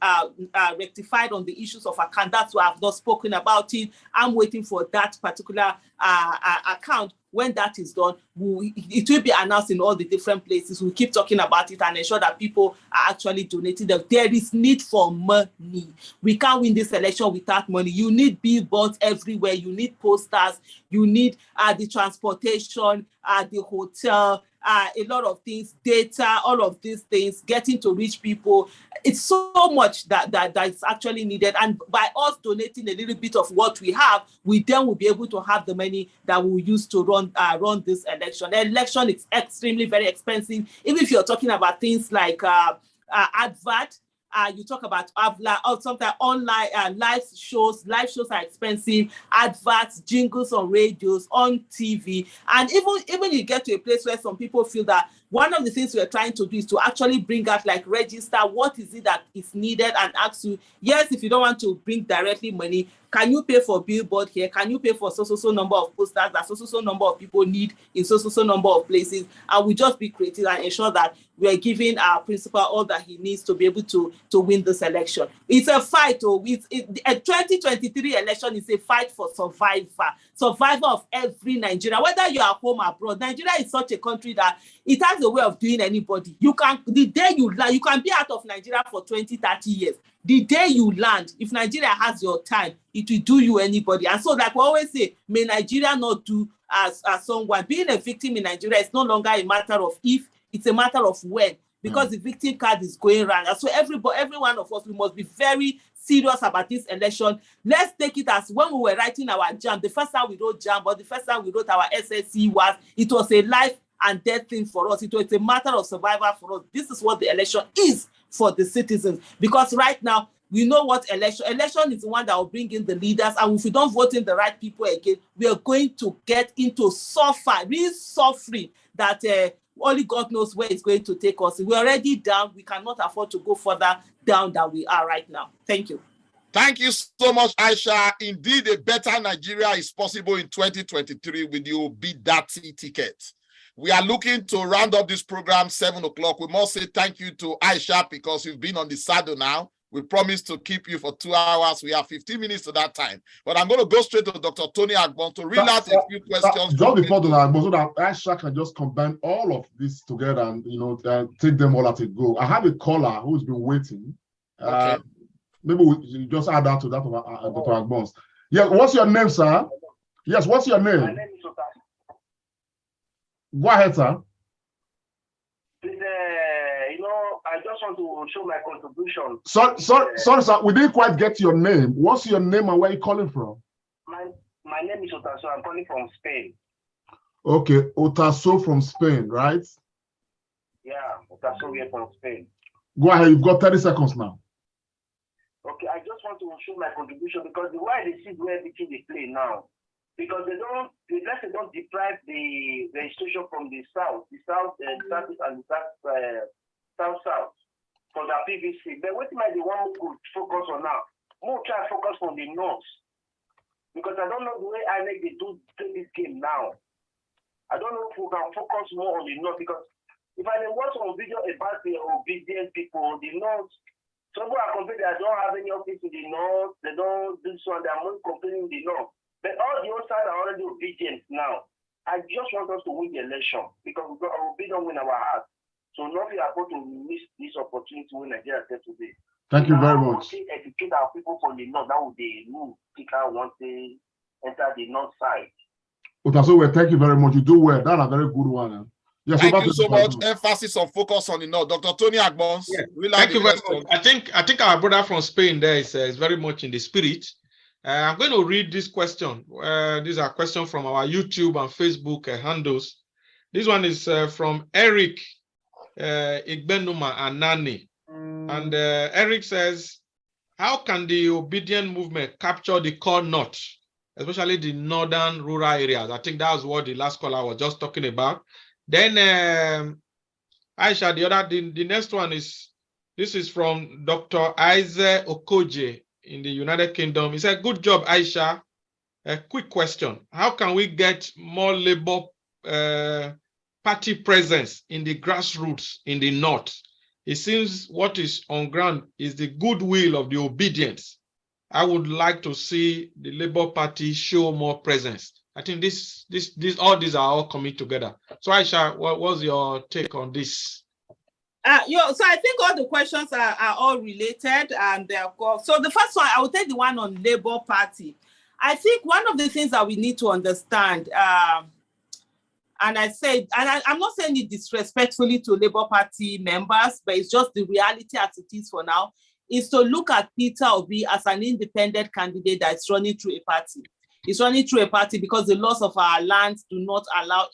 rectified on the issues of account, that's why I've not spoken about it. I'm waiting for that particular account. when that is done, it will be announced in all the different places. We'll keep talking about it and ensure that people are actually donating them. There is need for money. We can't win this election without money. You need billboards everywhere. You need posters. You need the transportation, the hotel, a lot of things, data, all of these things, getting to reach people. It's so much that is actually needed. And by us donating a little bit of what we have, we then will be able to have the money that we'll use to run this election. The election is extremely very expensive. Even if you're talking about things like advert, you talk about or sometimes online live shows. Live shows are expensive. Adverts, jingles on radios, on TV, and even you get to a place where some people feel that one of the things we're trying to do is to actually bring out, like, register what is it that is needed and ask you, yes, if you don't want to bring directly money, can you pay for billboard here? Can you pay for so number of posters that so number of people need in so number of places? And we just be creative and ensure that we are giving our principal all that he needs to be able to win this election. It's a fight. A 2023 election is a fight for survival of every Nigerian, whether you are home or abroad. Nigeria is such a country that it has a way of doing anybody. The day you land, you can be out of Nigeria for 20, 30 years. The day you land, if Nigeria has your time, it will do you anybody. And so, like we always say, may Nigeria not do as someone. Being a victim in Nigeria is no longer a matter of if, it's a matter of when, because the victim card is going around. And so every one of us, we must be very serious about this election. Let's take it as when we were writing our JAM, the first time we wrote JAM, but the first time we wrote our SSC it was a life and death thing for us. It was a matter of survival for us. This is what the election is for the citizens. Because right now, we know what election is the one that will bring in the leaders. And if we don't vote in the right people again, we are going to get into real suffering that only God knows where it's going to take us. We're already down. We cannot afford to go further down than we are right now. Thank you. Thank you so much, Aisha. Indeed, a better Nigeria is possible in 2023 with the Obidati ticket. We are looking to round up this program 7 o'clock. We must say thank you to Aisha because you've been on the saddle now. We promise to keep you for 2 hours. We have 15 minutes to that time. But I'm going to go straight to Dr. Tony Agbon to read out a few questions. Just before the Agbon, so that Aisha can just combine all of this together and, take them all at a go. I have a caller who's been waiting. Okay. Maybe we just add that to that of Dr. Agbon's. Yeah, what's your name, sir? Yes, what's your name? My name is Otas. Go ahead, sir. I just want to show my contribution. Sorry, sir. We didn't quite get your name. What's your name and where are you calling from? My name is Otaso. I'm calling from Spain. Okay, Otaso from Spain, right? Yeah, Otaso here from Spain. Go ahead. You've got 30 seconds now. Okay, I just want to show my contribution because the way they see where everything they play now, because they don't deprive the registration from the south, and the south for the PVC. But what might the one who could focus on now? More try to focus on the north. Because I don't know the way they do this game now. I don't know if we can focus more on the north, because if I watch some video about the obedient people, the north, some people are complaining they don't have any office in the north, they don't do so, and they're not complaining in the north. But all the other side are already obedient now. I just want us to win the election because we got obedient in our heart. So nothing about to miss this opportunity when Nigeria said today. Thank you very much. Educate our people from the north. That would be new speaker once they enter the north side. Otaso, thank you very much. You do well. That's a very good one. Yes, thank you so much. Emphasis on focus on the north. Dr. Tony Agbons. Yeah. Thank you very much. I think our brother from Spain there is very much in the spirit. I'm going to read this question. These are questions from our YouTube and Facebook handles. This one is from Eric Igbenuma Anani. And Eric says, how can the obedient movement capture the core north, especially the northern rural areas? I think that was what the last caller was just talking about. Then Aisha, the next one is, this is from Dr. Isaac Okoje in the United Kingdom. He said, good job, Aisha. A quick question. How can we get more Labour party presence in the grassroots in the north? It seems what is on ground is the goodwill of the obedience. I would like to see the Labour Party show more presence. I think all these are all coming together. So Aisha, what's your take on this? So I think all the questions are all related, and so the first one, I will take the one on Labour Party. I think one of the things that we need to understand, and I said, and I'm not saying it disrespectfully to Labour Party members, but it's just the reality as it is for now, is to look at Peter Obi as an independent candidate that's running through a party. He's running through a party because the laws of our lands do not allow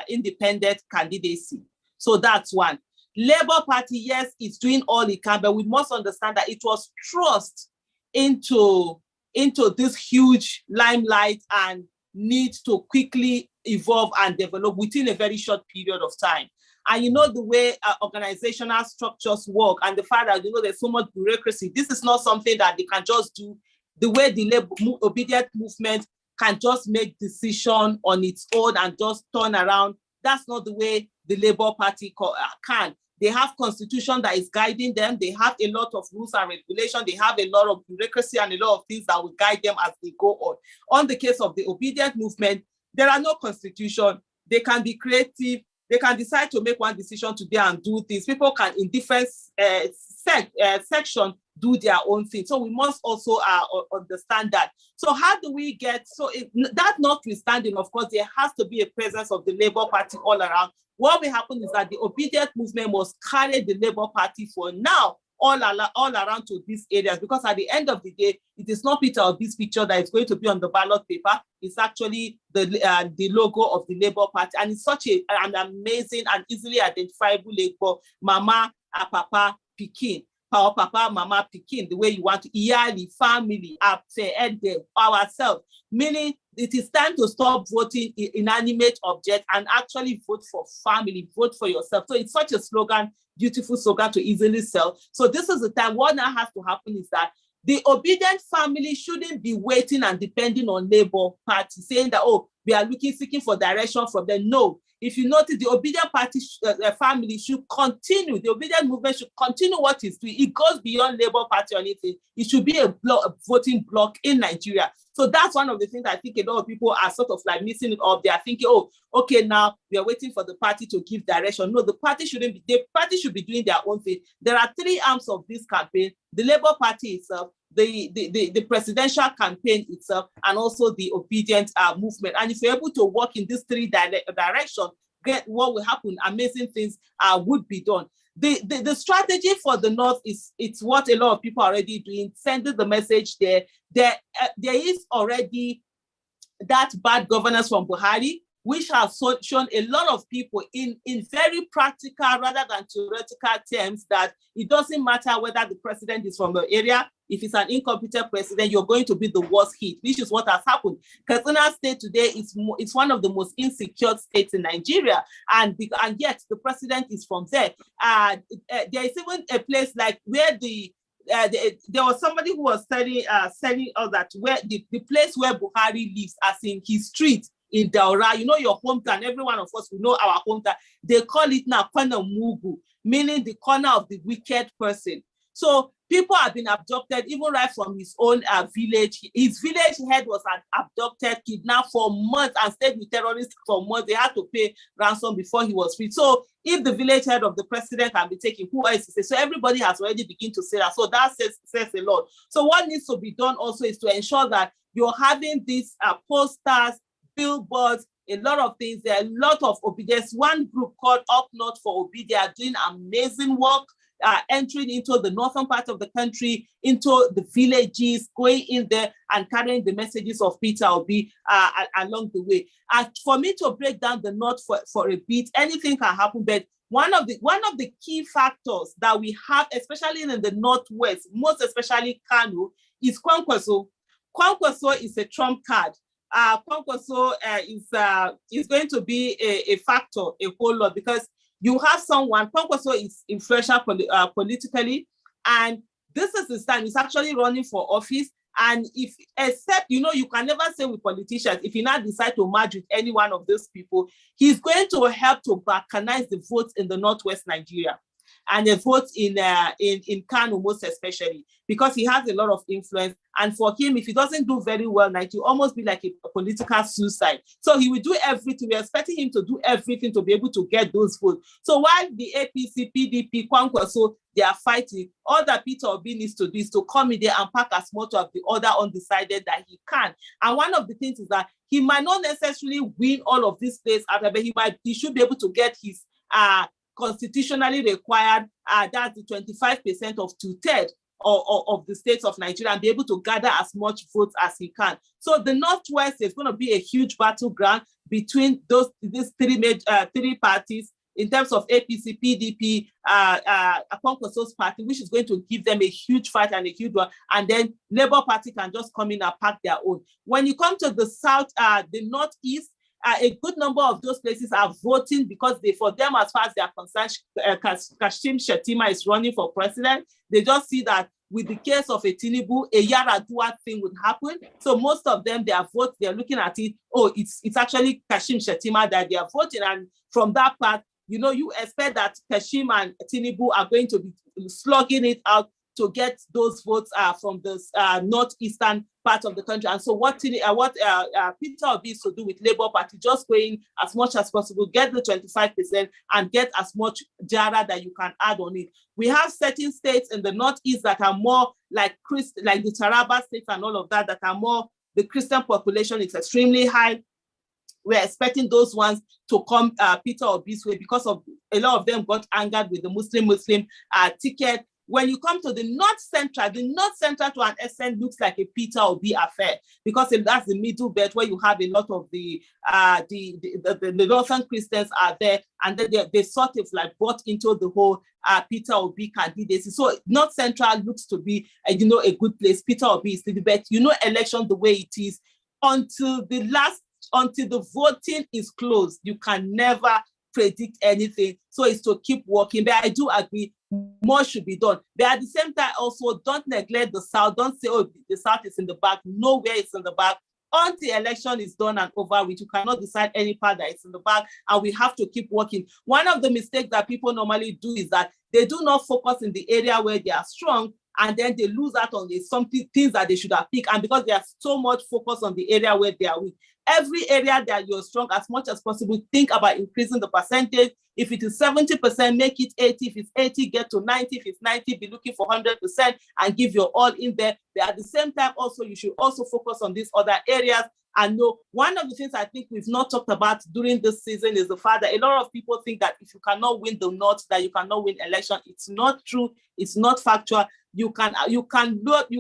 independent candidacy. So that's one. Labour Party, yes, it's doing all it can, but we must understand that it was thrust into this huge limelight and need to quickly evolve and develop within a very short period of time. And you know the way organizational structures work, and the fact that there's so much bureaucracy. This is not something that they can just do. The way the labor obedient movement can just make decision on its own and just turn around. That's not the way the Labour Party can. They have constitution that is guiding them. They have a lot of rules and regulations. They have a lot of bureaucracy and a lot of things that will guide them as they go on. On the case of the obedient movement, there are no constitution. They can be creative. They can decide to make one decision today and do things. People can, in different sections, do their own thing. So we must also understand that. So how do we get, that notwithstanding, of course, there has to be a presence of the Labour Party all around. What will happen is that the obedient movement must carry the Labour Party for now all around to these areas, because at the end of the day, it is not Peter Obi's picture that is going to be on the ballot paper. It's actually the logo of the Labour Party, and it's such an amazing and easily identifiable label: Mama, Papa, Pikin. Power, Papa, Mama, Pikin, the way you want to, Iyali, family, ourselves, meaning it is time to stop voting inanimate object and actually vote for family, vote for yourself. So it's such a slogan, beautiful slogan to easily sell. So this is the time. What now has to happen is that the obedient family shouldn't be waiting and depending on Labour Party, saying that, oh, we are seeking for direction from them. No. If you notice, the obedient party family should continue, the obedient movement should continue what it's doing. It goes beyond Labour Party or anything. It should be a voting bloc in Nigeria. So that's one of the things I think a lot of people are sort of like missing it up. They are thinking, oh, okay, now we are waiting for the party to give direction. No, the party should be doing their own thing. There are three arms of this campaign: the Labour Party itself, the presidential campaign itself, and also the obedient movement. And if you're able to work in these three directions, what will happen? Amazing things would be done. The strategy for the North it's what a lot of people are already doing, sending the message there. There is already that bad governance from Buhari, which has shown a lot of people in very practical rather than theoretical terms that it doesn't matter whether the president is from the area. If it's an incompetent president, you're going to be the worst hit, which is what has happened. Katsina State today is one of the most insecure states in Nigeria, and yet the president is from there. There is even a place like where there was somebody who was selling all that, where the place where Buhari lives, as in his street in Daura, your hometown, every one of us, we know our hometown. They call it now Corner Mugu, meaning the corner of the wicked person. So people have been abducted, even right from his own village. His village head was abducted, kidnapped for months, and stayed with terrorists for months. They had to pay ransom before he was free. So if the village head of the president can be taken, who else to say? So everybody has already begun to say that. So that says a lot. So what needs to be done also is to ensure that you're having these posters, billboards, a lot of things. There are a lot of obedience. One group called Up North for Obi, they are doing amazing work, entering into the northern part of the country, into the villages, going in there and carrying the messages of Peter Obi along the way. For me to break down the North for a bit, anything can happen, but one of the key factors that we have, especially in the Northwest, most especially Kano, is Kwankwaso. Kwankwaso is a trump card. Kwankwaso is going to be a factor a whole lot, because you have someone, Kwankwaso is influential politically, and this is the time he's actually running for office. And you can never say with politicians, if you now decide to merge with any one of those people, he's going to help to balkanize the votes in the Northwest Nigeria. and a vote in Kano most especially, because he has a lot of influence. And for him, if he doesn't do very well, it will almost be like a political suicide. So he will do everything. We're expecting him to do everything to be able to get those votes. So while the APC, PDP, Kwankwaso, they are fighting, all that Peter Obi needs to do is to come in there and pack as much of the other undecided that he can. And one of the things is that he might not necessarily win all of these places, but he should be able to get his constitutionally required, that's the 25% of 2/3 of the states of Nigeria, and be able to gather as much votes as he can. So the Northwest is going to be a huge battleground between these three parties in terms of APC, PDP, Kwankwaso's party, which is going to give them a huge fight and a huge one. And then Labour Party can just come in and pack their own. When you come to the South, the Northeast, a good number of those places are voting because for them, as far as they are concerned, Kashim Shettima is running for president. They just see that with the case of a Tinubu, a Yaradua thing would happen. So most of them, their votes, they're looking at it, it's actually Kashim Shettima that they are voting. And from that part, you expect that Kashim and Tinubu are going to be slugging it out to get those votes from the northeastern part of the country. And so what Peter Obi is to do with Labour Party, just going as much as possible, get the 25% and get as much jara that you can add on it. We have certain states in the northeast that are more like the Taraba states and all of that are more, the Christian population is extremely high. We're expecting those ones to come Peter Obi's way because of a lot of them got angered with the Muslim ticket. When you come to the North Central to an extent looks like a Peter Obi affair because that's the middle belt where you have a lot of the Northern Christians are there, and then they sort of like bought into the whole Peter Obi candidacy. So North Central looks to be a good place. Peter Obi is the bet. Election the way it is until the voting is closed, you can never predict anything. So it's to keep working. But I do agree, more should be done. But at the same time, also, don't neglect the South. Don't say, the South is in the back. Nowhere it's in the back. Until the election is done and over with, you cannot decide any part that is in the back, and we have to keep working. One of the mistakes that people normally do is that they do not focus in the area where they are strong, and then they lose out on things that they should have picked. And because they are so much focused on the area where they are weak, every area that you're strong, as much as possible, think about increasing the percentage. If it is 70%, make it 80. If it's 80, get to 90. If it's 90, be looking for 100% and give your all in there. But at the same time, also, you should also focus on these other areas. And no, one of the things I think we've not talked about during this season is the fact that a lot of people think that if you cannot win the North, that you cannot win election. It's not true. It's not factual. You can afford not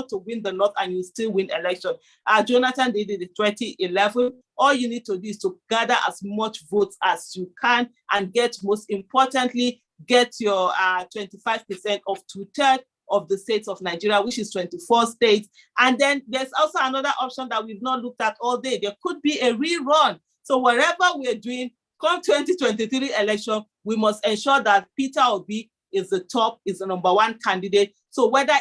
to win the North and you still win election. Jonathan did it in 2011. All you need to do is to gather as much votes as you can and most importantly, get your 25% of 2/3 of the states of Nigeria, which is 24 states. And then there's also another option that we've not looked at all day. There could be a rerun. So wherever we're doing, come 2023 election, we must ensure that Peter Obi is the number one candidate. So whether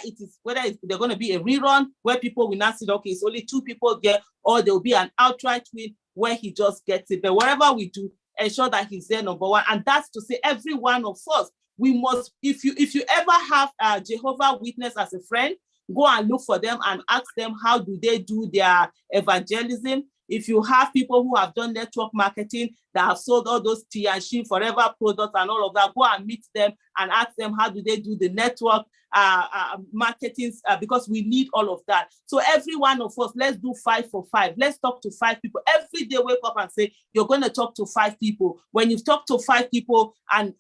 they're going to be a rerun where people will not say, okay, it's only 2 people there, or there will be an outright win where he just gets it. But whatever we do, ensure that he's there number one. And that's to say every one of us, we must, if you ever have a Jehovah's Witness as a friend, go and look for them and ask them how do they do their evangelism. If you have people who have done network marketing that have sold all those tea and she forever products and all of that, go and meet them and ask them how do they do the network marketing, because we need all of that. So every one of us, let's do 5 for 5. Let's talk to 5 people. Every day wake up and say, you're going to talk to 5 people. When you've talked to 5 people and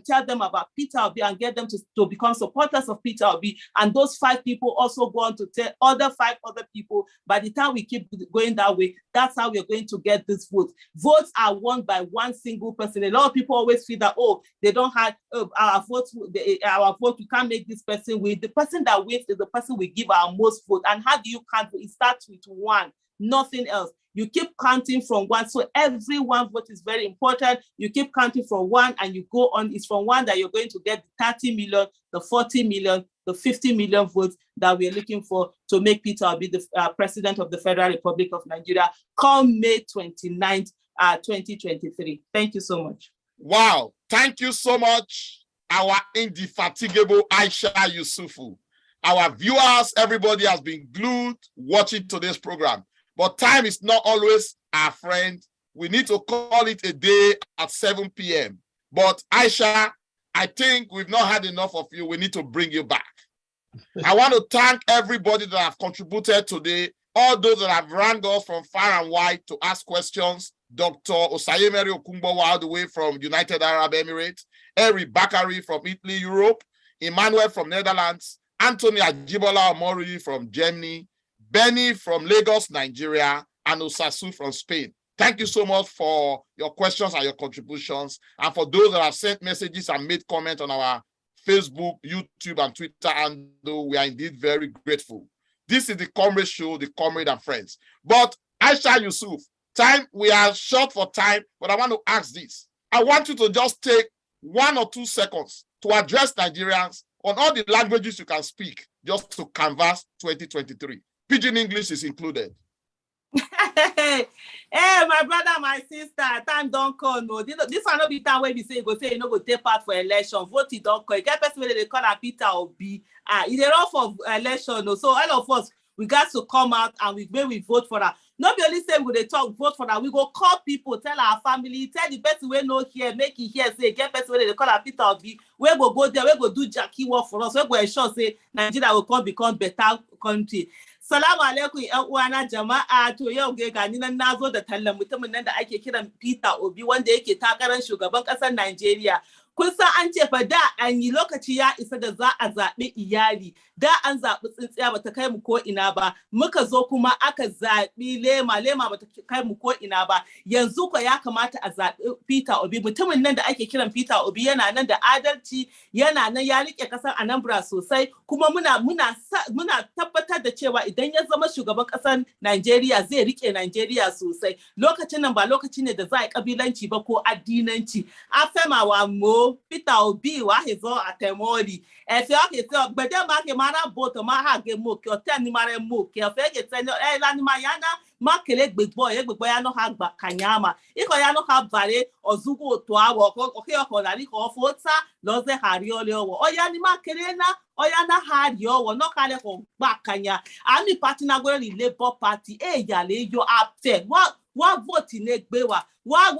tell them about Peter Obi and get them to become supporters of Peter Obi, and those 5 people also go on to tell 5 other people, by the time we keep going that way, that's how we're going to get this vote. Votes are won by one single person. A lot of people always feel that, they don't have our vote, we can't make this person win. The person that wins is the person we give our most vote. And how do you count? It starts with 1, nothing else. You keep counting from 1. So every one vote is very important. You keep counting from 1 and you go on. It's from 1 that you're going to get the 30 million, the 40 million, the 50 million votes that we're looking for to make Peter Obi the President of the Federal Republic of Nigeria come May 29th, 2023. Thank you so much. Wow. Thank you so much, our indefatigable AISHA YESUFU. Our viewers, everybody has been glued watching today's program. But time is not always our friend. We need to call it a day at 7 p.m. But AISHA, I think we've not had enough of you. We need to bring you back. I want to thank everybody that have contributed today, all those that have rang us from far and wide to ask questions. Dr. Osayemeri Okumbo, all the way from United Arab Emirates, Eri Bakari from Italy, Europe, Emmanuel from Netherlands, Anthony Ajibola Omori from Germany, Benny from Lagos, Nigeria, and Osasu from Spain. Thank you so much for your questions and your contributions. And for those that have sent messages and made comments on our Facebook, YouTube, and Twitter, and we are indeed very grateful. This is the Comrade Show, the Comrade and Friends. But AISHA Yusuf, time, we are short for time, but I want to ask this. I want you to just take 1 or 2 seconds to address Nigerians on all the languages you can speak, just to canvass 2023. Pidgin English is included. Hey, my brother, my sister, time don't call. No, this one not be time where we say you know go take part for election. Vote it don't call. Get person where they call a Peter Obi. It's a rough of election. No, so all of us we got to come out and we vote for that. Not be only say we they talk vote for that. We go call people, tell our family, tell the person we know here, make it here. Say get person where they call a Peter Obi. We go there. We go do Jackie work for us. We go ensure say Nigeria will become better country. Salamu alaikum ƴan uwana jama'a, to yau ga ni nan nazo da tallan mutumin nan da ake kiran Peter Obi wanda yake takarar shugaban ƙasar Najeriya. Kun san an ce fa da an yi lokaci ya isa da za a zaɓi iyali, da an zaɓi tsintsiya bata kai mu ko ina ba, muka zo kuma aka zaɓi lema bata kai mu ko ina ba. Yanzu ko ya kamata a zaɓi Peter Obi, mutumin nan da ake kiran Peter Obi yana nan da adalci, yana nan ya rike ƙasar Anambra sosai, kuma muna tabbatar da cewa idan ya zama shugaban ƙasar Najeriya zai rike Najeriya sosai. Lokacin nan ba lokaci ne da za a yi kabilanci ba ko addinanci. Afemawa mo Peter Obi wa hezo atemori. Efe oke se ogbede ma ke mara boto ma ha ge mo ke ote ni mare mo ke ofe ke se la ni ma yana ma kele gbegbo ya no ha gba kanyama. Iko ya no ha bare ozugo to awo oke oko la liko ofota loze hari ole owo. Oya ni ma kele na oya na hari owo no kale ko gba kanya. Ami party na go the Labour Party yale yo after. What vote in Egbewa? Why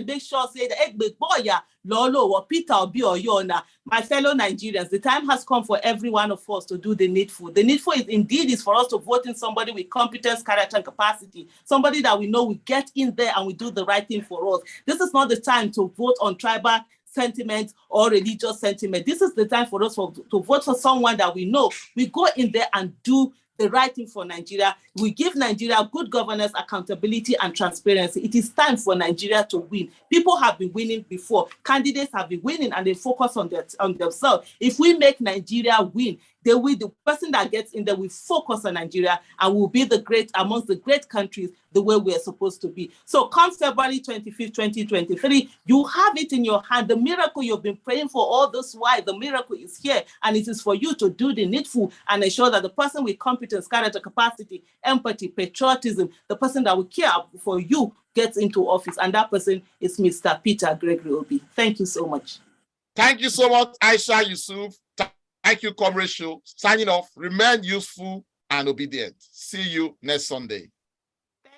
make sure say the Egbe boya Lolo or Peter Obi or Yona. My fellow Nigerians, the time has come for every one of us to do the needful. The needful is for us to vote in somebody with competence, character, and capacity. Somebody that we know we get in there and we do the right thing for us. This is not the time to vote on tribal sentiment or religious sentiment. This is the time for us to vote for someone that we know. We go in there and do the right thing for Nigeria. We give Nigeria good governance, accountability, and transparency. It is time for Nigeria to win. People have been winning before. Candidates have been winning and they focus on themselves. If we make Nigeria win, the person that gets in there will focus on Nigeria and will be amongst the great countries the way we're supposed to be. So come February 25th, 2023, you have it in your hand. The miracle you've been praying for all this while, the miracle is here, and it is for you to do the needful and ensure that the person with competence, character, capacity, empathy, patriotism, the person that will care for you gets into office, and that person is Mr. Peter Gregory Obi. Thank you so much. Thank you so much, AISHA Yusuf. Thank you, Comrade Show. Signing off. Remain useful and obedient. See you next Sunday.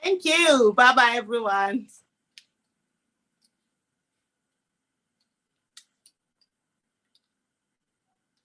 Thank you. Bye-bye, everyone.